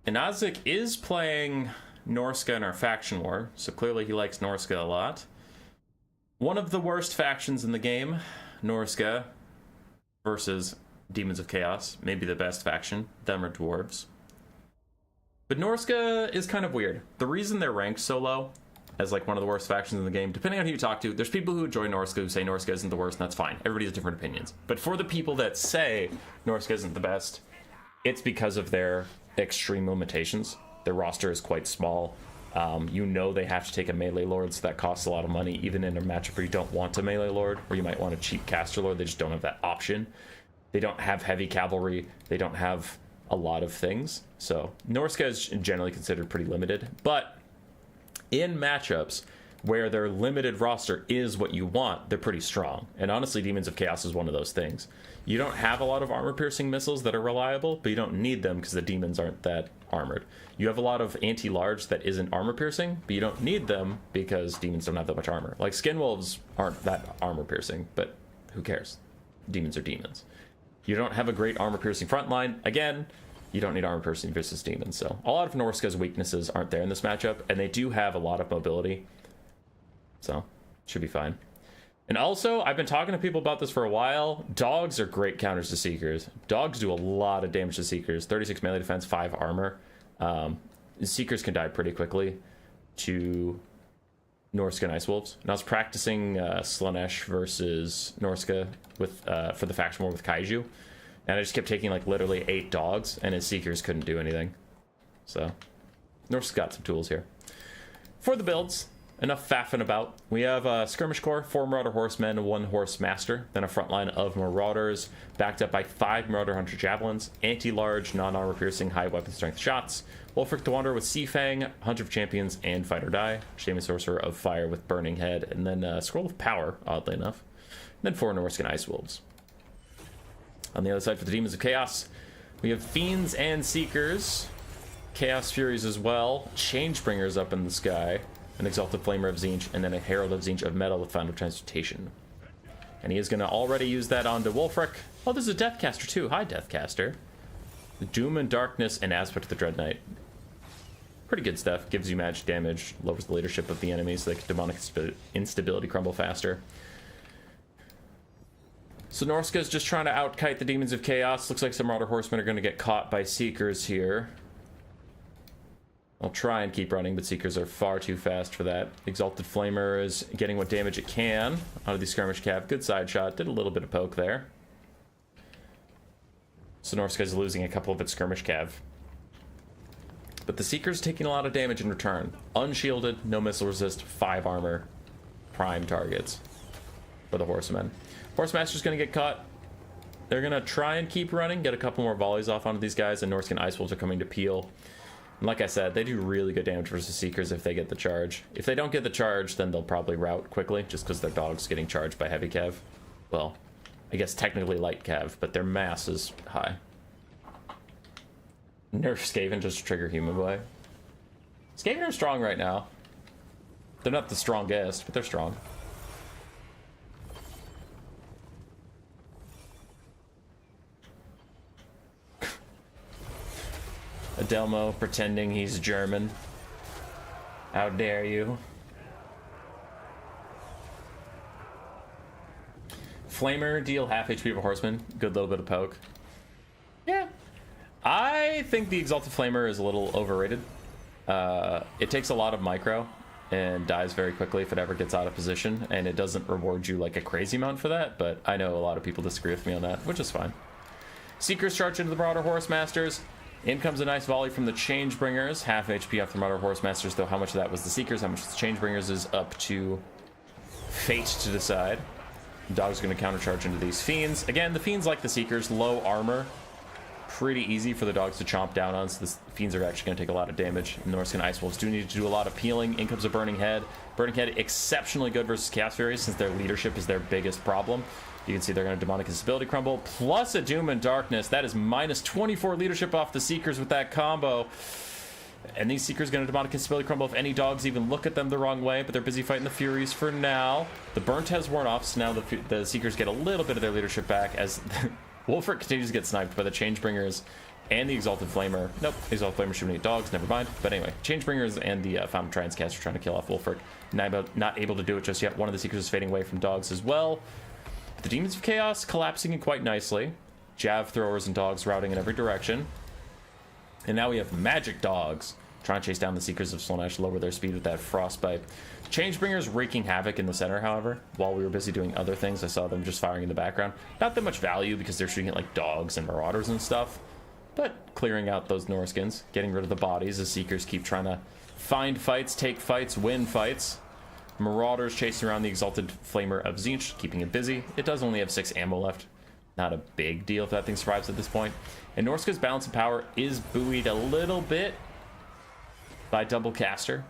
And Azik is playing Norska in our faction war, so clearly he likes Norska a lot. One of the worst factions in the game, Norska versus Demons of Chaos. Maybe the best faction, them or dwarves. But Norska is kind of weird. The reason they're ranked so low as like one of the worst factions in the game, depending on who you talk to, there's people who enjoy Norska who say Norska isn't the worst, and that's fine. Everybody has different opinions. But for the people that say Norska isn't the best, it's because of their extreme limitations. Their roster is quite small. You know they have to take a melee lord, so that costs a lot of money, even in a matchup where you don't want a melee lord, or you might want a cheap caster lord. They just don't have that option. They don't have heavy cavalry. They don't have a lot of things. So Norska is generally considered pretty limited, but in matchups where their limited roster is what you want, they're pretty strong. And honestly, Demons of Chaos is one of those things. You don't have a lot of armor-piercing missiles that are reliable, but you don't need them because the demons aren't that armored. You have a lot of anti-large that isn't armor-piercing, but you don't need them because demons don't have that much armor. Like Skinwolves aren't that armor-piercing, but who cares? Demons are demons. You don't have a great armor-piercing front line. Again, you don't need armor-piercing versus demons. So a lot of Norska's weaknesses aren't there in this matchup, and they do have a lot of mobility. So, should be fine. And also, I've been talking to people about this for a while. Dogs are great counters to Seekers. Dogs do a lot of damage to Seekers. 36 melee defense, 5 armor. Seekers can die pretty quickly to Norska and Ice Wolves. And I was practicing Slaanesh versus Norska with for the faction war with Kaiju. And I just kept taking like literally 8 dogs, and his Seekers couldn't do anything. So, Norska's got some tools here. For the builds, enough faffing about. We have a skirmish corps, 4 Marauder Horsemen, 1 Horse Master, then a front line of Marauders, backed up by 5 Marauder Hunter Javelins, anti-large, non-armor piercing, high weapon strength shots, Wolfric the Wanderer with Sea Fang, Hunter of Champions, and Fight or Die, Shaman Sorcerer of Fire with Burning Head, and then Scroll of Power, oddly enough, and then 4 Norscan Ice Wolves. On the other side for the Demons of Chaos, we have Fiends and Seekers, Chaos Furies as well, Changebringers up in the sky, an Exalted Flamer of Tzeentch, and then a Herald of Tzeentch of Metal with Final Transmutation. And he is going to already use that onto Wolfric. Oh, there's a Deathcaster too. Hi, Deathcaster. Doom and Darkness and Aspect of the Dread Knight. Pretty good stuff. Gives you magic damage, lowers the leadership of the enemy so they can demonic instability crumble faster. So Norska's just trying to outkite the Demons of Chaos. Looks like some Marauder Horsemen are going to get caught by Seekers here. I'll try and keep running, but Seekers are far too fast for that. Exalted Flamer is getting what damage it can out of the Skirmish Cav. Good side shot. Did a little bit of poke there. So Norska's losing a couple of its Skirmish Cav. But the Seeker's taking a lot of damage in return. Unshielded, no missile resist, 5 armor, prime targets for the Horsemen. Horsemaster's going to get caught. They're going to try and keep running, get a couple more volleys off onto these guys, and Norscan Ice Wolves are coming to peel. And like I said, they do really good damage versus Seekers if they get the charge. If they don't get the charge, then they'll probably rout quickly, just because their dog's getting charged by heavy cav. Well, I guess technically light cav, but their mass is high. Nerf Skaven just to trigger Human Boy. Skaven are strong right now. They're not the strongest, but they're strong. Adelmo pretending he's German. How dare you? Flamer, deal half HP of a Horseman. Good little bit of poke. Yeah. I think the Exalted Flamer is a little overrated. It takes a lot of micro and dies very quickly if it ever gets out of position, and it doesn't reward you like a crazy amount for that, but I know a lot of people disagree with me on that, which is fine. Seekers charge into the Marauder Horsemasters. In comes a nice volley from the Changebringers. Half HP off the Marauder Horsemasters, though how much of that was the Seekers, how much the Changebringers is up to fate to decide. Dog's going to countercharge into these Fiends. Again, the Fiends, like the Seekers, low armor. Pretty easy for the dogs to chomp down on, so the Fiends are actually going to take a lot of damage. Norscan Ice Wolves do need to do a lot of peeling. In comes a Burning Head. Burning Head exceptionally good versus Chaos Furies, since their leadership is their biggest problem. You can see they're going to Demonic Instability Crumble, plus a Doom and Darkness. That is minus 24 leadership off the Seekers with that combo. And these Seekers going to Demonic Instability Crumble if any dogs even look at them the wrong way, but they're busy fighting the Furies for now. The Burnt has worn off, so now the Seekers get a little bit of their leadership back as Wolfric continues to get sniped by the Changebringers and the Exalted Flamer. Nope, the Exalted Flamer shooting at dogs, never mind. But anyway, Changebringers and the Fountain Transcast are trying to kill off Wulfric. Not able to do it just yet. One of the Seekers is fading away from dogs as well. The Demons of Chaos collapsing in quite nicely. Jav throwers and dogs routing in every direction. And now we have magic dogs trying to chase down the Seekers of Slaanesh, lower their speed with that Frostbite. Changebringers wreaking havoc in the center, however. While we were busy doing other things, I saw them just firing in the background. Not that much value because they're shooting at like dogs and marauders and stuff, but clearing out those Norskins, getting rid of the bodies as Seekers keep trying to find fights, take fights, win fights. Marauders chasing around the Exalted Flamer of Tzeentch, keeping it busy. It does only have 6 ammo left. Not a big deal if that thing survives at this point. And Norska's balance of power is buoyed a little bit by Double Caster,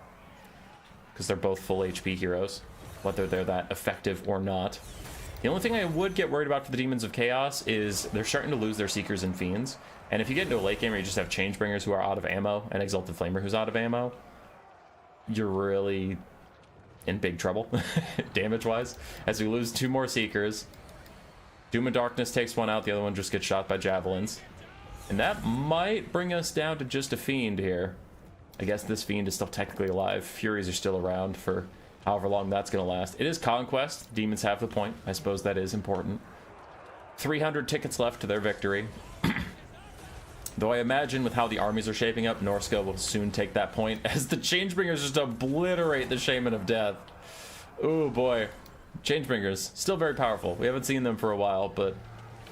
because they're both full HP heroes, whether they're that effective or not. The only thing I would get worried about for the Demons of Chaos is they're starting to lose their Seekers and Fiends. And if you get into a late game where you just have Changebringers who are out of ammo and Exalted Flamer who's out of ammo, you're really in big trouble, damage-wise. As we lose 2 more Seekers, Doom and Darkness takes one out, the other one just gets shot by Javelins. And that might bring us down to just a Fiend here. I guess this Fiend is still technically alive. Furies are still around for however long that's going to last. It is Conquest. Demons have the point. I suppose that is important. 300 tickets left to their victory. Though I imagine with how the armies are shaping up, Norska will soon take that point as the Changebringers just obliterate the Shaman of Death. Oh boy. Changebringers, still very powerful. We haven't seen them for a while, but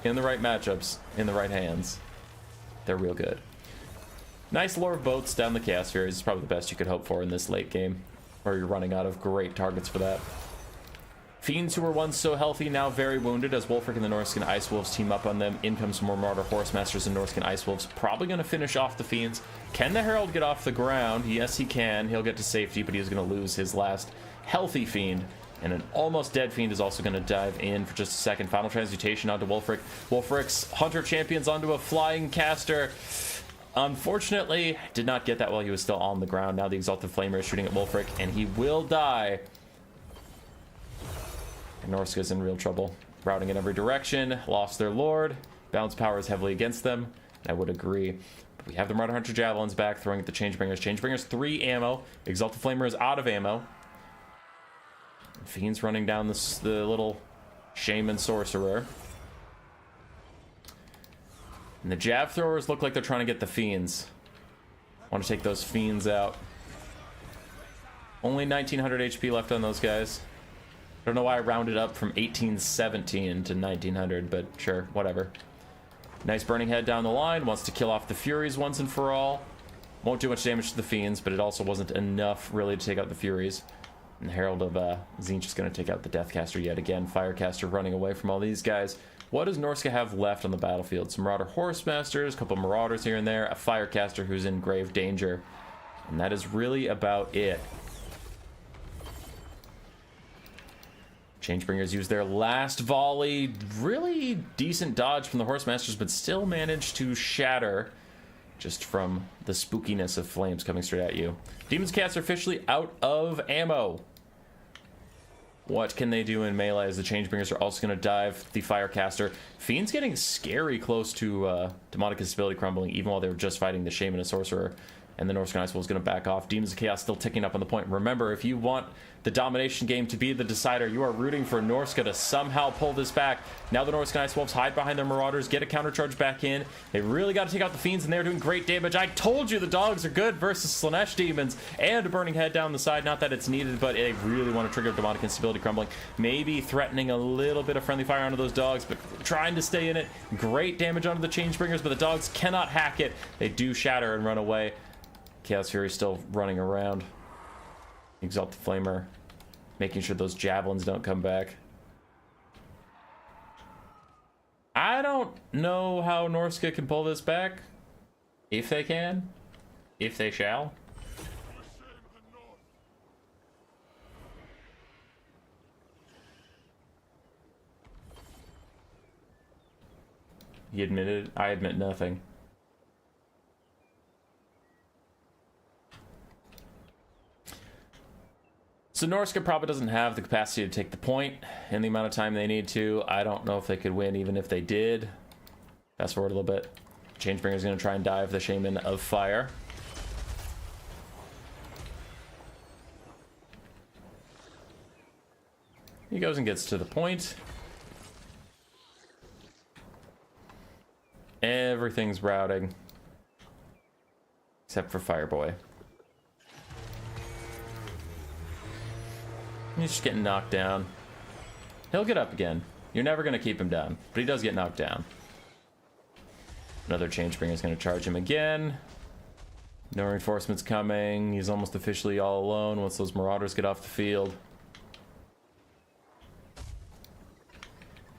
in the right matchups, in the right hands, they're real good. Nice lore of boats down the Chaos Furies is probably the best you could hope for in this late game, where you're running out of great targets for that. Fiends who were once so healthy, now very wounded, as Wulfric and the Norscan Ice Wolves team up on them. In comes more Marauder Horsemasters and Norscan Ice Wolves, probably going to finish off the Fiends. Can the Herald get off the ground? Yes, he can. He'll get to safety, but he's going to lose his last healthy Fiend. And an almost dead Fiend is also going to dive in for just a second. Final Transmutation onto Wulfric. Wulfric's Hunter Champions onto a Flying Caster. Unfortunately, did not get that while he was still on the ground. Now the Exalted Flamer is shooting at Wulfric, and he will die. And Norska's in real trouble. Routing in every direction. Lost their Lord. Balance power is heavily against them. I would agree. But we have the Marauder Hunter Javelins back, throwing at the Changebringers. Changebringers 3 ammo. Exalted Flamer is out of ammo. Fiend's running down the little Shaman Sorcerer. And the Jav Throwers look like they're trying to get the Fiends. Want to take those Fiends out. Only 1900 HP left on those guys. Don't know why I rounded up from 1817 to 1900, but sure, whatever. Nice Burning Head down the line. Wants to kill off the Furies once and for all. Won't do much damage to the Fiends, but it also wasn't enough really to take out the Furies. And the Herald of Tzeentch is going to take out the Deathcaster yet again. Firecaster running away from all these guys. What does Norska have left on the battlefield? Some Marauder Horsemasters, a couple Marauders here and there, a Firecaster who's in grave danger. And that is really about it. Changebringers use their last volley. Really decent dodge from the Horsemasters, but still managed to shatter just from the spookiness of flames coming straight at you. Demons Cats are officially out of ammo. What can they do in melee as the Changebringers are also going to dive the Firecaster? Fiend's getting scary close to Demonic Instability crumbling, even while they were just fighting the Shaman and Sorcerer. And the Norscan Ice Wolf is going to back off. Demons of Chaos still ticking up on the point. Remember, if you want the domination game to be the decider, you are rooting for Norska to somehow pull this back. Now the Norscan Ice Wolves hide behind their Marauders, get a countercharge back in. They really got to take out the Fiends, and they're doing great damage. I told you the dogs are good versus Slaanesh Demons. And a Burning Head down the side. Not that it's needed, but they really want to trigger Demonic Instability crumbling. Maybe threatening a little bit of friendly fire onto those dogs, but trying to stay in it. Great damage onto the Changebringers, but the dogs cannot hack it. They do shatter and run away. Chaos Fury still running around. Exalted Flamer making sure those Javelins don't come back. I don't know how Norska can pull this back. If they can. If they shall. He admitted, I admit nothing. So Norska probably doesn't have the capacity to take the point in the amount of time they need to. I don't know if they could win even if they did. Fast forward a little bit. Changebringer's gonna try and dive the Shaman of Fire. He goes and gets to the point. Everything's routing. Except for Fireboy. He's just getting knocked down. He'll get up again. You're never going to keep him down. But he does get knocked down. Another Changebringer is going to charge him again. No reinforcements coming. He's almost officially all alone once those Marauders get off the field.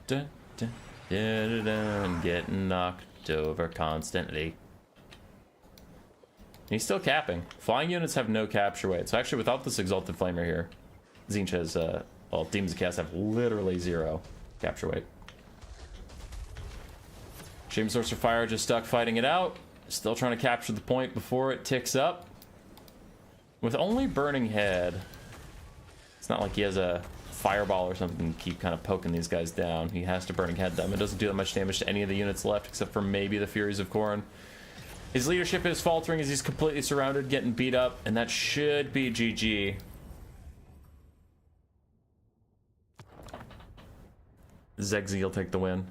Dun, dun, dun, dun, dun, getting knocked over constantly. He's still capping. Flying units have no capture weight. So actually, without this Exalted Flamer here, Tzeentch has, well, Demons of Chaos have literally 0 capture weight. Shaman Sorcerer Fire just stuck fighting it out. Still trying to capture the point before it ticks up. With only Burning Head, it's not like he has a Fireball or something to keep kind of poking these guys down. He has to Burning Head them. It doesn't do that much damage to any of the units left, except for maybe the Furies of Khorne. His leadership is faltering as he's completely surrounded, getting beat up, and that should be GG. Zigi will take the win.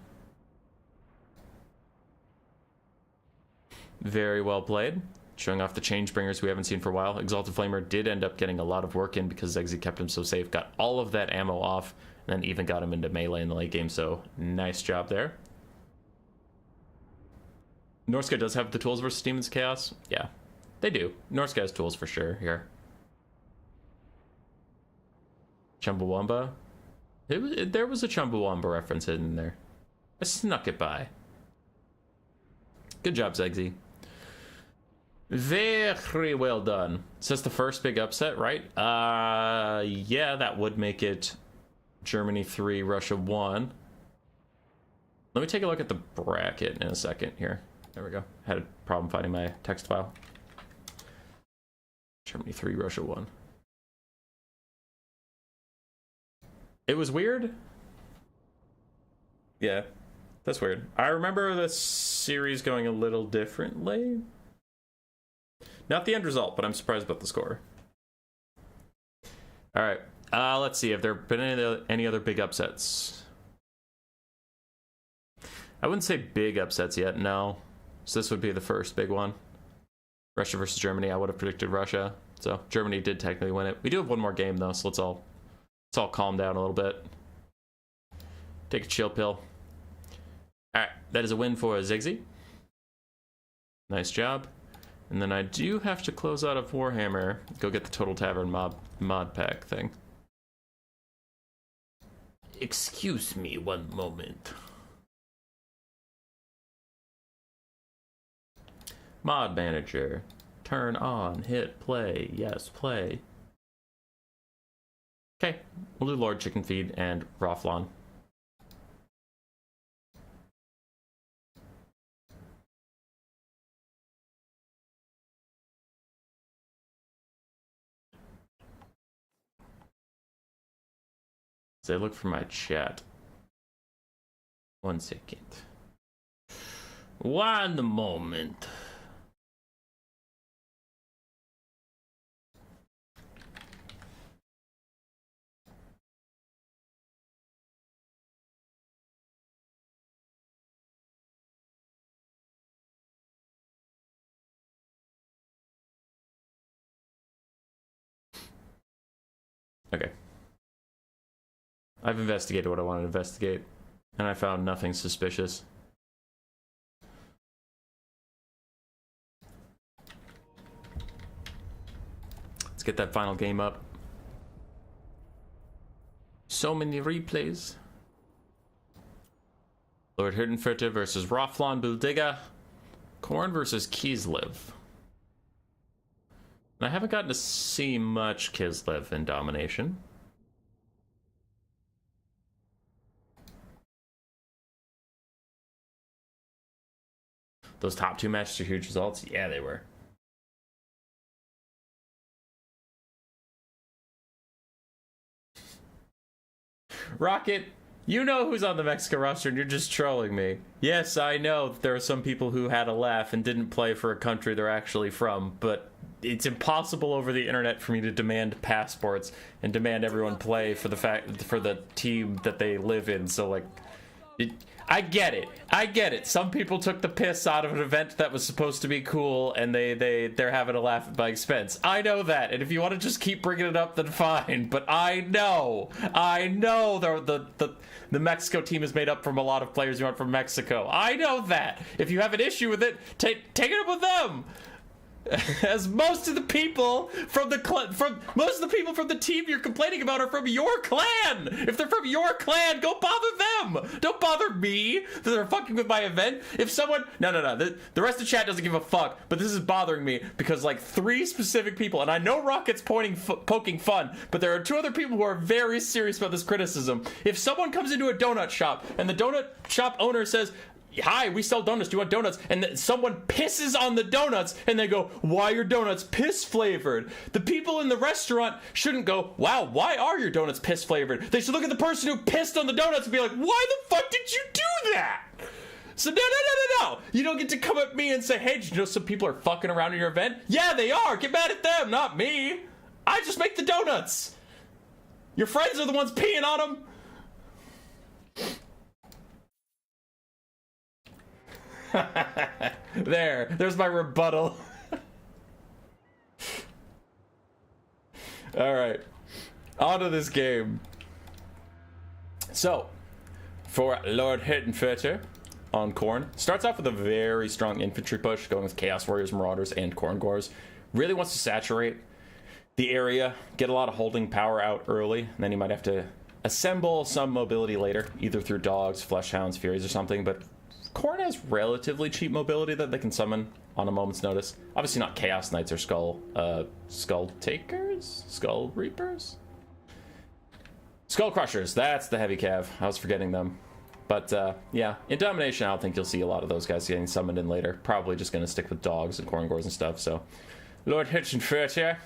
Very well played. Showing off the Changebringers we haven't seen for a while. Exalted Flamer did end up getting a lot of work in because Zigi kept him so safe. Got all of that ammo off, and then even got him into melee in the late game, so nice job there. Norsca does have the tools versus Demons of Chaos. Yeah, they do. Norsca has tools for sure here. Chumbawamba. There was a Chumbawamba reference in there. I snuck it by. Good job, Zigi. Very well done. So that's the first big upset, right? Yeah, that would make it Germany 3, Russia 1. Let me take a look at the bracket in a second here. There we go. Had a problem finding my text file. Germany 3, Russia 1. It was weird. Yeah, that's weird. I remember the series going a little differently. Not the end result, but I'm surprised about the score. All right. Let's see. Have there been any other big upsets? I wouldn't say big upsets yet, no. So this would be the first big one. Russia versus Germany. I would have predicted Russia. So Germany did technically win it. We do have one more game, though, so let's all calm down a little bit. Take a chill pill. All right. That is a win for Zigi. Nice job. And then I do have to close out of Warhammer. Go get the Total Tavern mod pack thing. Excuse me one moment. Mod Manager. Turn on. Hit play. Yes, play. Okay. We'll do Lord Chickenfeed and Roflan. I look for my chat. 1 second. One moment. Okay. I've investigated what I wanted to investigate, and I found nothing suspicious. Let's get that final game up. So many replays. Lord Hirtenfurter versus Roflan Buldiga. Khorne versus Kislev. And I haven't gotten to see much Kislev in Domination. Those top 2 matches are huge results? Yeah, they were. Rocket, You know who's on the Mexico roster, and you're just trolling me. Yes, I know there are some people who had a laugh and didn't play for a country they're actually from, but it's impossible over the internet for me to demand passports and demand everyone play for the team that they live in. So like, I get it. Some people took the piss out of an event that was supposed to be cool, and they're having a laugh at my expense. I know that, and if you want to just keep bringing it up, then fine. But I know the Mexico team is made up from a lot of players who aren't from Mexico. I know that. If you have an issue with it, take it up with them. As most of the people from the team you're complaining about are from your clan. If they're from your clan, go bother them. Don't bother me that they're fucking with my event. If someone no, the rest of the chat doesn't give a fuck, but this is bothering me because like 3 specific people, and I know Rocket's poking fun, but there are 2 other people who are very serious about this criticism. If someone comes into a donut shop and the donut shop owner says, "Hi, we sell donuts. Do you want donuts?" And someone pisses on the donuts, and they go, "Why are your donuts piss flavored?" The people in the restaurant shouldn't go, "Wow, why are your donuts piss flavored?" They should look at the person who pissed on the donuts and be like, "Why the fuck did you do that?" So no. You don't get to come at me and say, "Hey, did you know some people are fucking around at your event?" Yeah, they are. Get mad at them, not me. I just make the donuts. Your friends are the ones peeing on them. There's my rebuttal. Alright, on to this game. So, for Lord Hittenfetter on Khorne, starts off with a very strong infantry push, going with Chaos Warriors, Marauders, and Khorne Gores. Really wants to saturate the area, get a lot of holding power out early, and then you might have to assemble some mobility later, either through dogs, flesh hounds, furies, or something, but Khorne has relatively cheap mobility that they can summon on a moment's notice. Obviously not Chaos Knights or Skull Takers? Skull Reapers? Skull Crushers, that's the heavy cav. I was forgetting them. But, yeah, in Domination, I don't think you'll see a lot of those guys getting summoned in later. Probably just going to stick with dogs and Khorne Gores and stuff, so. Lord Hitchenfurt,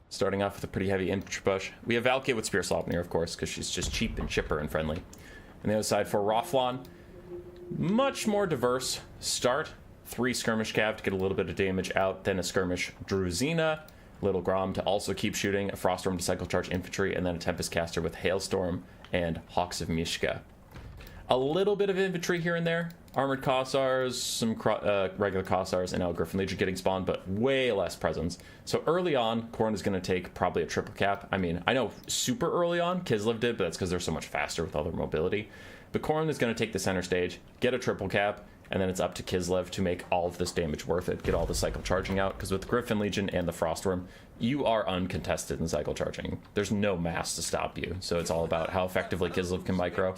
starting off with a pretty heavy infantry push. We have Valkyrie with Spear Slopnir, of course, because she's just cheap and chipper and friendly. On the other side for Roflan, much more diverse start. 3 skirmish cav to get a little bit of damage out, then a skirmish Druzina, Little Grom to also keep shooting, a Froststorm to cycle charge infantry, and then a Tempest Caster with Hailstorm and Hawks of Mishka. A little bit of infantry here and there. Armored Kossars, some regular Kossars, and now Griffin Legion getting spawned, but way less presence. So early on, Khorne is going to take probably a triple cap. I mean, I know super early on, Kislev did, but that's because they're so much faster with all their mobility. But Khorne is going to take the center stage, get a triple cap, and then it's up to Kislev to make all of this damage worth it, get all the cycle charging out, because with Griffin Legion and the Frostworm, you are uncontested in cycle charging. There's no mass to stop you, so it's all about how effectively Kislev can micro.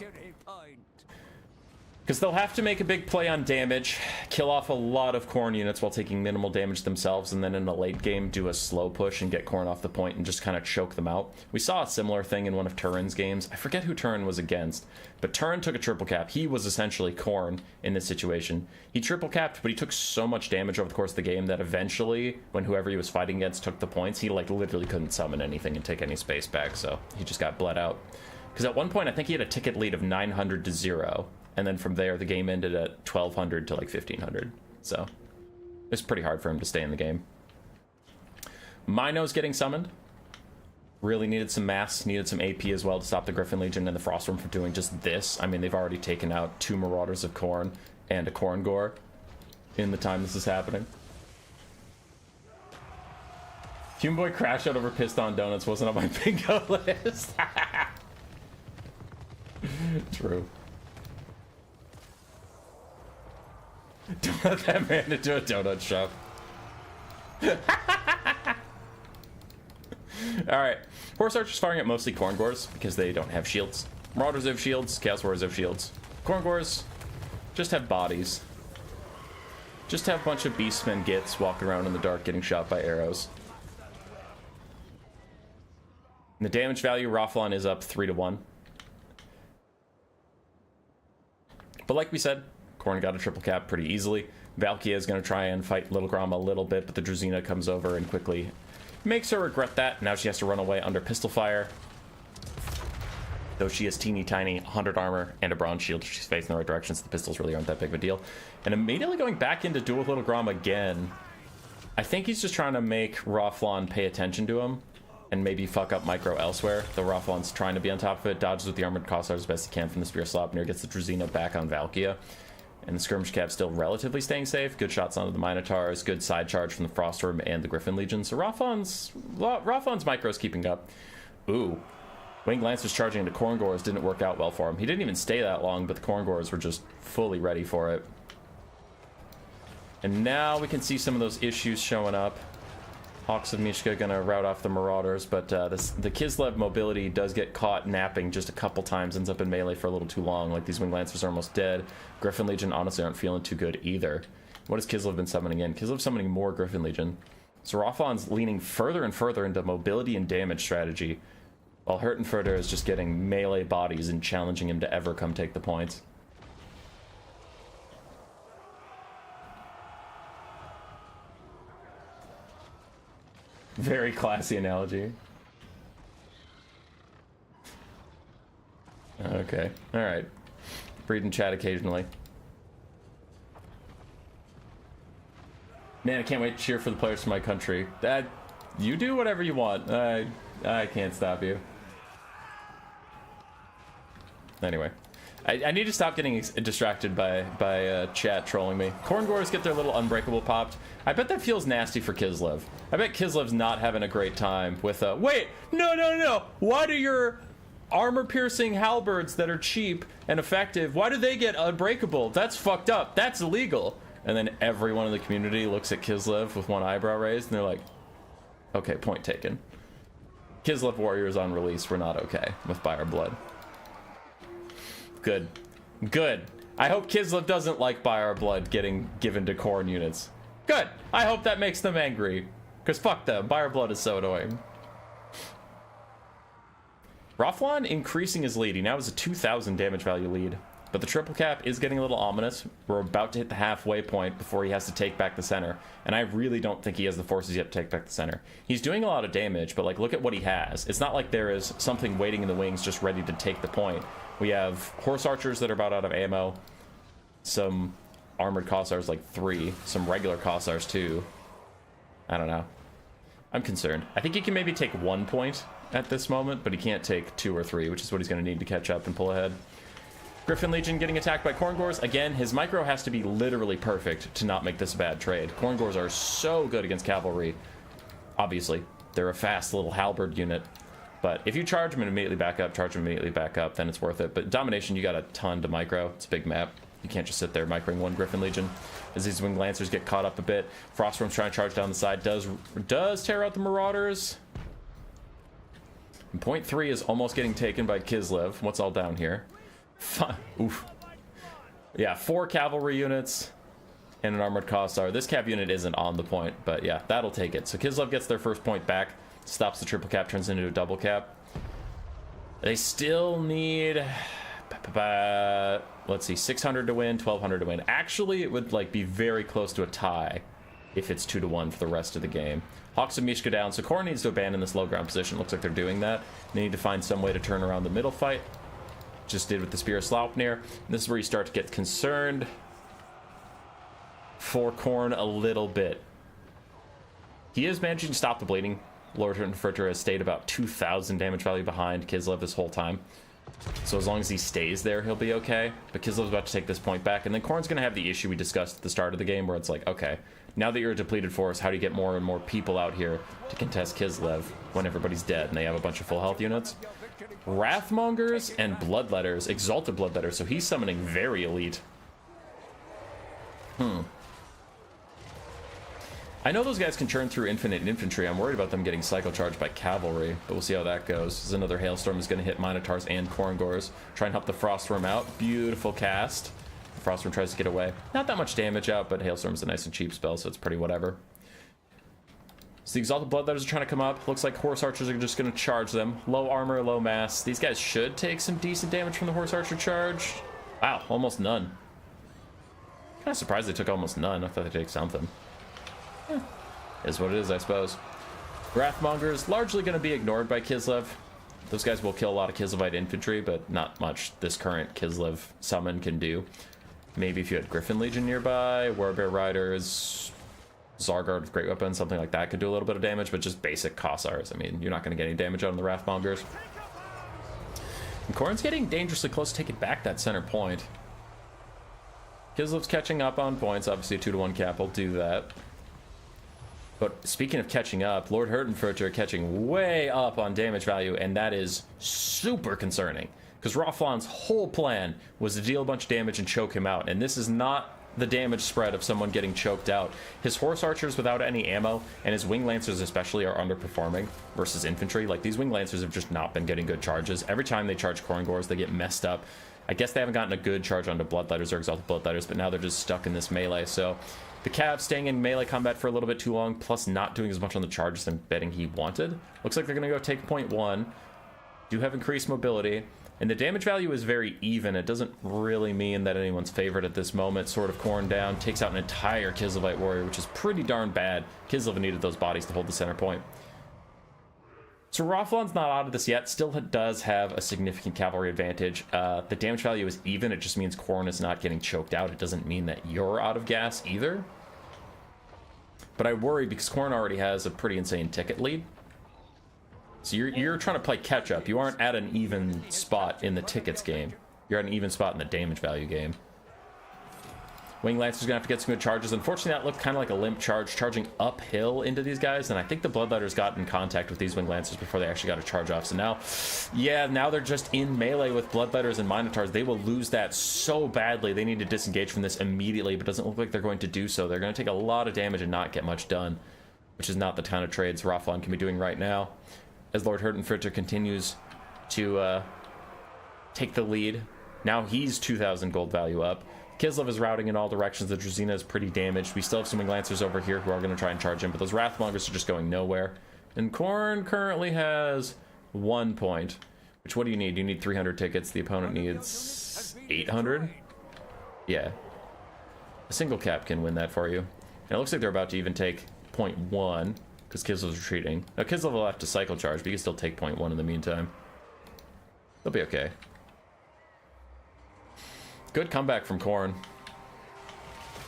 Because they'll have to make a big play on damage, kill off a lot of Khorne units while taking minimal damage themselves, and then in the late game do a slow push and get Khorne off the point and just kind of choke them out. We saw a similar thing in one of Turin's games. I forget who Turin was against, but Turin took a triple cap. He was essentially Khorne in this situation. He triple capped, but he took so much damage over the course of the game that eventually, when whoever he was fighting against took the points, he like literally couldn't summon anything and take any space back, so he just got bled out. Because at one point, I think he had a ticket lead of 900 to 0. And then from there, the game ended at 1,200 to like 1,500. So it's pretty hard for him to stay in the game. Mino's getting summoned. Really needed some mass, needed some AP as well to stop the Griffin Legion and the Frostworm from doing just this. I mean, they've already taken out 2 Marauders of Khorne and a Khorne Gore in the time this is happening. Human Boy crash out over pissed on donuts wasn't on my bingo list. True. Don't let that man into a donut shop. Alright. Horse Archers firing at mostly Khorne Gores because they don't have shields. Marauders have shields, Chaos Warriors have shields. Khorne Gores just have bodies. Just have a bunch of beastmen gits walking around in the dark getting shot by arrows. And the damage value, Roflan is up 3 to 1. But like we said, Khorne got a triple cap pretty easily. Valkia is going to try and fight Little Grom a little bit, but the Druzina comes over and quickly makes her regret that. Now she has to run away under pistol fire. though she is teeny tiny, 100 armor and a bronze shield. She's facing the right direction, so the pistols really aren't that big of a deal. And immediately going back into duel with Little Grom again. I think he's just trying to make Roflan pay attention to him and maybe fuck up micro elsewhere. The Roflan's trying to be on top of it, dodges with the armored Kossar as best he can from the Spear Slopnir, gets the Drazina back on Valkia. And the skirmish cap still relatively staying safe. Good shots onto the Minotaurs, good side charge from the Frostworm and the Griffin Legion. So Roflan's micro's keeping up. Ooh. Winged Lancers charging into Korngors didn't work out well for him. He didn't even stay that long, but the Korngors were just fully ready for it. And now we can see some of those issues showing up. Hawks of Mishka gonna rout off the Marauders, but the Kislev mobility does get caught napping just a couple times, ends up in melee for a little too long. Like, these Winged Lancers are almost dead. Griffin Legion honestly aren't feeling too good either. What has Kislev been summoning in? Kislev's summoning more Griffin Legion. So Roflan's leaning further and further into mobility and damage strategy, while Hertenfurter is just getting melee bodies and challenging him to ever come take the points. Very classy analogy. Okay, alright. Read and chat occasionally. Man, I can't wait to cheer for the players from my country. You do whatever you want. I can't stop you. Anyway. I need to stop getting distracted by chat trolling me. Korngors get their little unbreakable popped. I bet that feels nasty for Kislev. I bet Kislev's not having a great time with wait, no. Why do your armor-piercing halberds that are cheap and effective, why do they get unbreakable? That's fucked up. That's illegal. And then everyone in the community looks at Kislev with one eyebrow raised, and they're like, okay, point taken. Kislev warriors on release were not okay with By Our Blood. Good. Good. I hope Kislev doesn't like By Our Blood getting given to Khorne units. Good. I hope that makes them angry. Because fuck them. By Our Blood is so annoying. Roflan increasing his lead. He now has a 2,000 damage value lead. But the triple cap is getting a little ominous. We're about to hit the halfway point before he has to take back the center. And I really don't think he has the forces yet to take back the center. He's doing a lot of damage, but like, look at what he has. It's not like there is something waiting in the wings just ready to take the point. We have horse archers that are about out of ammo. Some armored Kossars, like 3. Some regular Kossars, too. I don't know. I'm concerned. I think he can maybe take 1 point at this moment, but he can't take 2 or 3, which is what he's going to need to catch up and pull ahead. Griffin Legion getting attacked by Korngors. Again, his micro has to be literally perfect to not make this a bad trade. Korngors are so good against cavalry. Obviously, they're a fast little halberd unit. But if you charge them and immediately back up, then it's worth it. But Domination, you got a ton to micro. It's a big map. You can't just sit there microing one Griffin Legion. As these Winged Lancers get caught up a bit, Frostworm's trying to charge down the side. Does tear out the Marauders. And point 3 is almost getting taken by Kislev. What's all down here? Oof. Yeah, 4 cavalry units and an armored Kossar. This cap unit isn't on the point, but yeah, that'll take it. So Kislev gets their first point back. Stops the triple cap, turns into a double cap. They still need, let's see, 600 to win, 1200 to win. Actually, it would like be very close to a tie if it's 2-1 for the rest of the game. Hawks of Mishka down, so Khorne needs to abandon this low ground position. Looks like they're doing that. They need to find some way to turn around the middle fight. Just did with the Spear of Sleipnir. And this is where you start to get concerned for Khorne a little bit. He is managing to stop the bleeding. Lord Hertenfurter has stayed about 2,000 damage value behind Kislev this whole time. So as long as he stays there, he'll be okay. But Kislev's about to take this point back. And then Khorne's going to have the issue we discussed at the start of the game where it's like, okay, now that you're a depleted force, how do you get more and more people out here to contest Kislev when everybody's dead and they have a bunch of full health units? Wrathmongers and Bloodletters, Exalted Bloodletters, so he's summoning very elite. I know those guys can churn through infinite infantry. I'm worried about them getting cyclocharged by cavalry, but we'll see how that goes. As another hailstorm is going to hit Minotaurs and Korngors. Try and help the Frostworm out. Beautiful cast. The Frostworm tries to get away. Not that much damage out, but Hailstorm's a nice and cheap spell, so it's pretty whatever. So the Exalted Bloodletters are trying to come up. Looks like Horse Archers are just going to charge them. Low armor, low mass. These guys should take some decent damage from the Horse Archer charge. Wow, almost none. Kind of surprised they took almost none. I thought they'd take something. Is what it is, I suppose. Wrathmongers largely going to be ignored by Kislev. Those guys will kill a lot of Kislevite infantry, but not much this current Kislev summon can do. Maybe if you had Griffin Legion nearby, Warbear Riders, Zargard with Great Weapons, something like that could do a little bit of damage, but just basic Kossars. I mean, you're not going to get any damage out of the Wrathmongers. And Khorne's getting dangerously close to taking back that center point. Kislev's catching up on points. Obviously, a 2-to-1 cap will do that. But speaking of catching up, Lord Hurtenfurter catching way up on damage value, and that is super concerning. Because Roflan's whole plan was to deal a bunch of damage and choke him out, and this is not the damage spread of someone getting choked out. His horse archers without any ammo, and his wing lancers especially, are underperforming versus infantry. Like, these wing lancers have just not been getting good charges. Every time they charge Khorngors, they get messed up. I guess they haven't gotten a good charge onto Bloodletters or Exalted Bloodletters, but now they're just stuck in this melee, so... The Cav staying in melee combat for a little bit too long, plus not doing as much on the charges I'm betting he wanted. Looks like they're going to go take point 1. Do have increased mobility. And the damage value is very even. It doesn't really mean that anyone's favorite at this moment. Sword of Khorne down, takes out an entire Kislevite warrior, which is pretty darn bad. Kislev needed those bodies to hold the center point. So Roflan's not out of this yet, still does have a significant cavalry advantage. The damage value is even, it just means Khorne is not getting choked out. It doesn't mean that you're out of gas either. But I worry because Khorne already has a pretty insane ticket lead. So you're trying to play catch up. You aren't at an even spot in the tickets game. You're at an even spot in the damage value game. Wing Lancer's gonna have to get some good charges. Unfortunately, that looked kind of like a limp charge, charging uphill into these guys, and I think the Bloodletters got in contact with these Wing Lancers before they actually got a charge off. So now, yeah, now they're just in melee with Bloodletters and Minotaurs. They will lose that so badly. They need to disengage from this immediately, but it doesn't look like they're going to do so. They're going to take a lot of damage and not get much done, which is not the kind of trades Roflan can be doing right now. As Lord Hurtenfurter continues to take the lead. Now he's 2,000 gold value up. Kislev is routing in all directions. The Drazina is pretty damaged. We still have some Wing Lancers over here who are going to try and charge him, but those Wrathmongers are just going nowhere. And Khorne currently has 1 point. Which, what do you need? You need 300 tickets. The opponent needs 800? Yeah. A single cap can win that for you. And it looks like they're about to even take point 1, because Kislev's retreating. Now, Kislev will have to cycle charge, but you can still take point 1 in the meantime. They'll be okay. Good comeback from Khorne.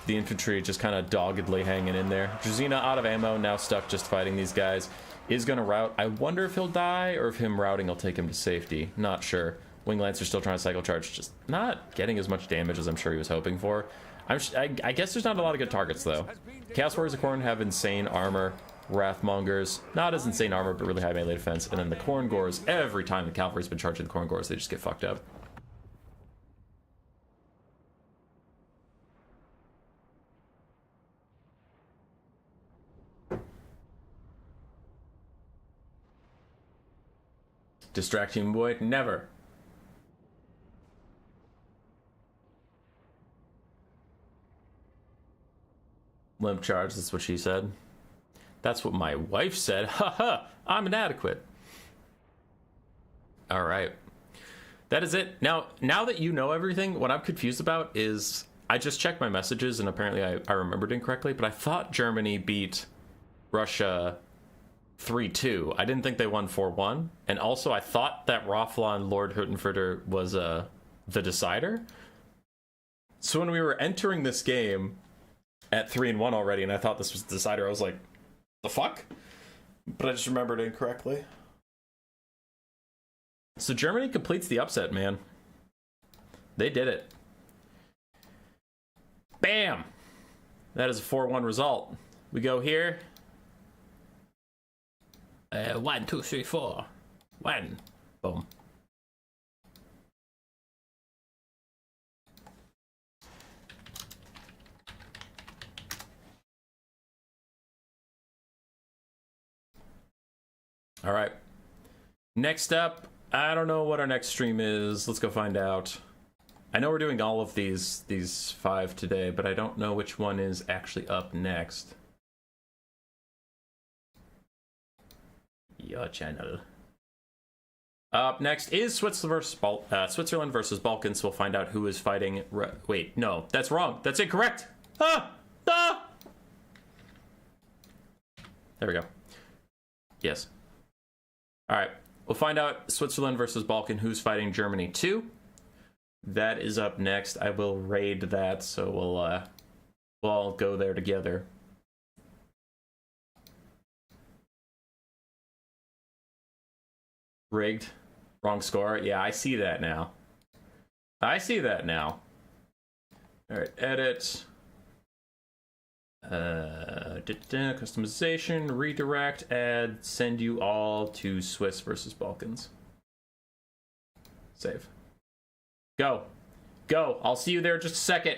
The infantry just kind of doggedly hanging in there. Drazina out of ammo, now stuck just fighting these guys. Is going to route. I wonder if he'll die or if him routing will take him to safety. Not sure. Wing Lancer still trying to cycle charge. Just not getting as much damage as I'm sure he was hoping for. I guess there's not a lot of good targets though. Chaos Warriors of Khorne have insane armor. Wrathmongers, not as insane armor, but really high melee defense. And then the Khorngors, every time the cavalry's been charging the Khorngors, they just get fucked up. Distract him, boy. Never. Limp charge, that's what she said. That's what my wife said. Haha, I'm inadequate. Alright. That is it. Now that you know everything, what I'm confused about is I just checked my messages and apparently I remembered incorrectly, but I thought Germany beat Russia 3-2. I didn't think they won 4-1. And also I thought that Roflan Lord Hurtenfurter was the decider. So when we were entering this game at 3-1 already and I thought this was the decider, I was like, the fuck? But I just remembered incorrectly. So Germany completes the upset, man. They did it. Bam! That is a 4-1 result. We go here. 1, 2, 3, 4. 1. Boom. All right. Next up, I don't know what our next stream is. Let's go find out. I know we're doing all of these 5 today, but I don't know which one is actually up next. Your channel. Up next is Switzerland versus Balkans. We'll find out who is fighting. Wait, no, that's wrong. That's incorrect. Ah! There we go. Yes. All right. We'll find out Switzerland versus Balkan, who's fighting Germany too. That is up next. I will raid that, so we'll all go there together. Rigged. Wrong score. Yeah, I see that now. I see that now. Alright, edit. Customization, redirect, add, send you all to Swiss versus Balkans. Save. Go. Go. I'll see you there in just a second.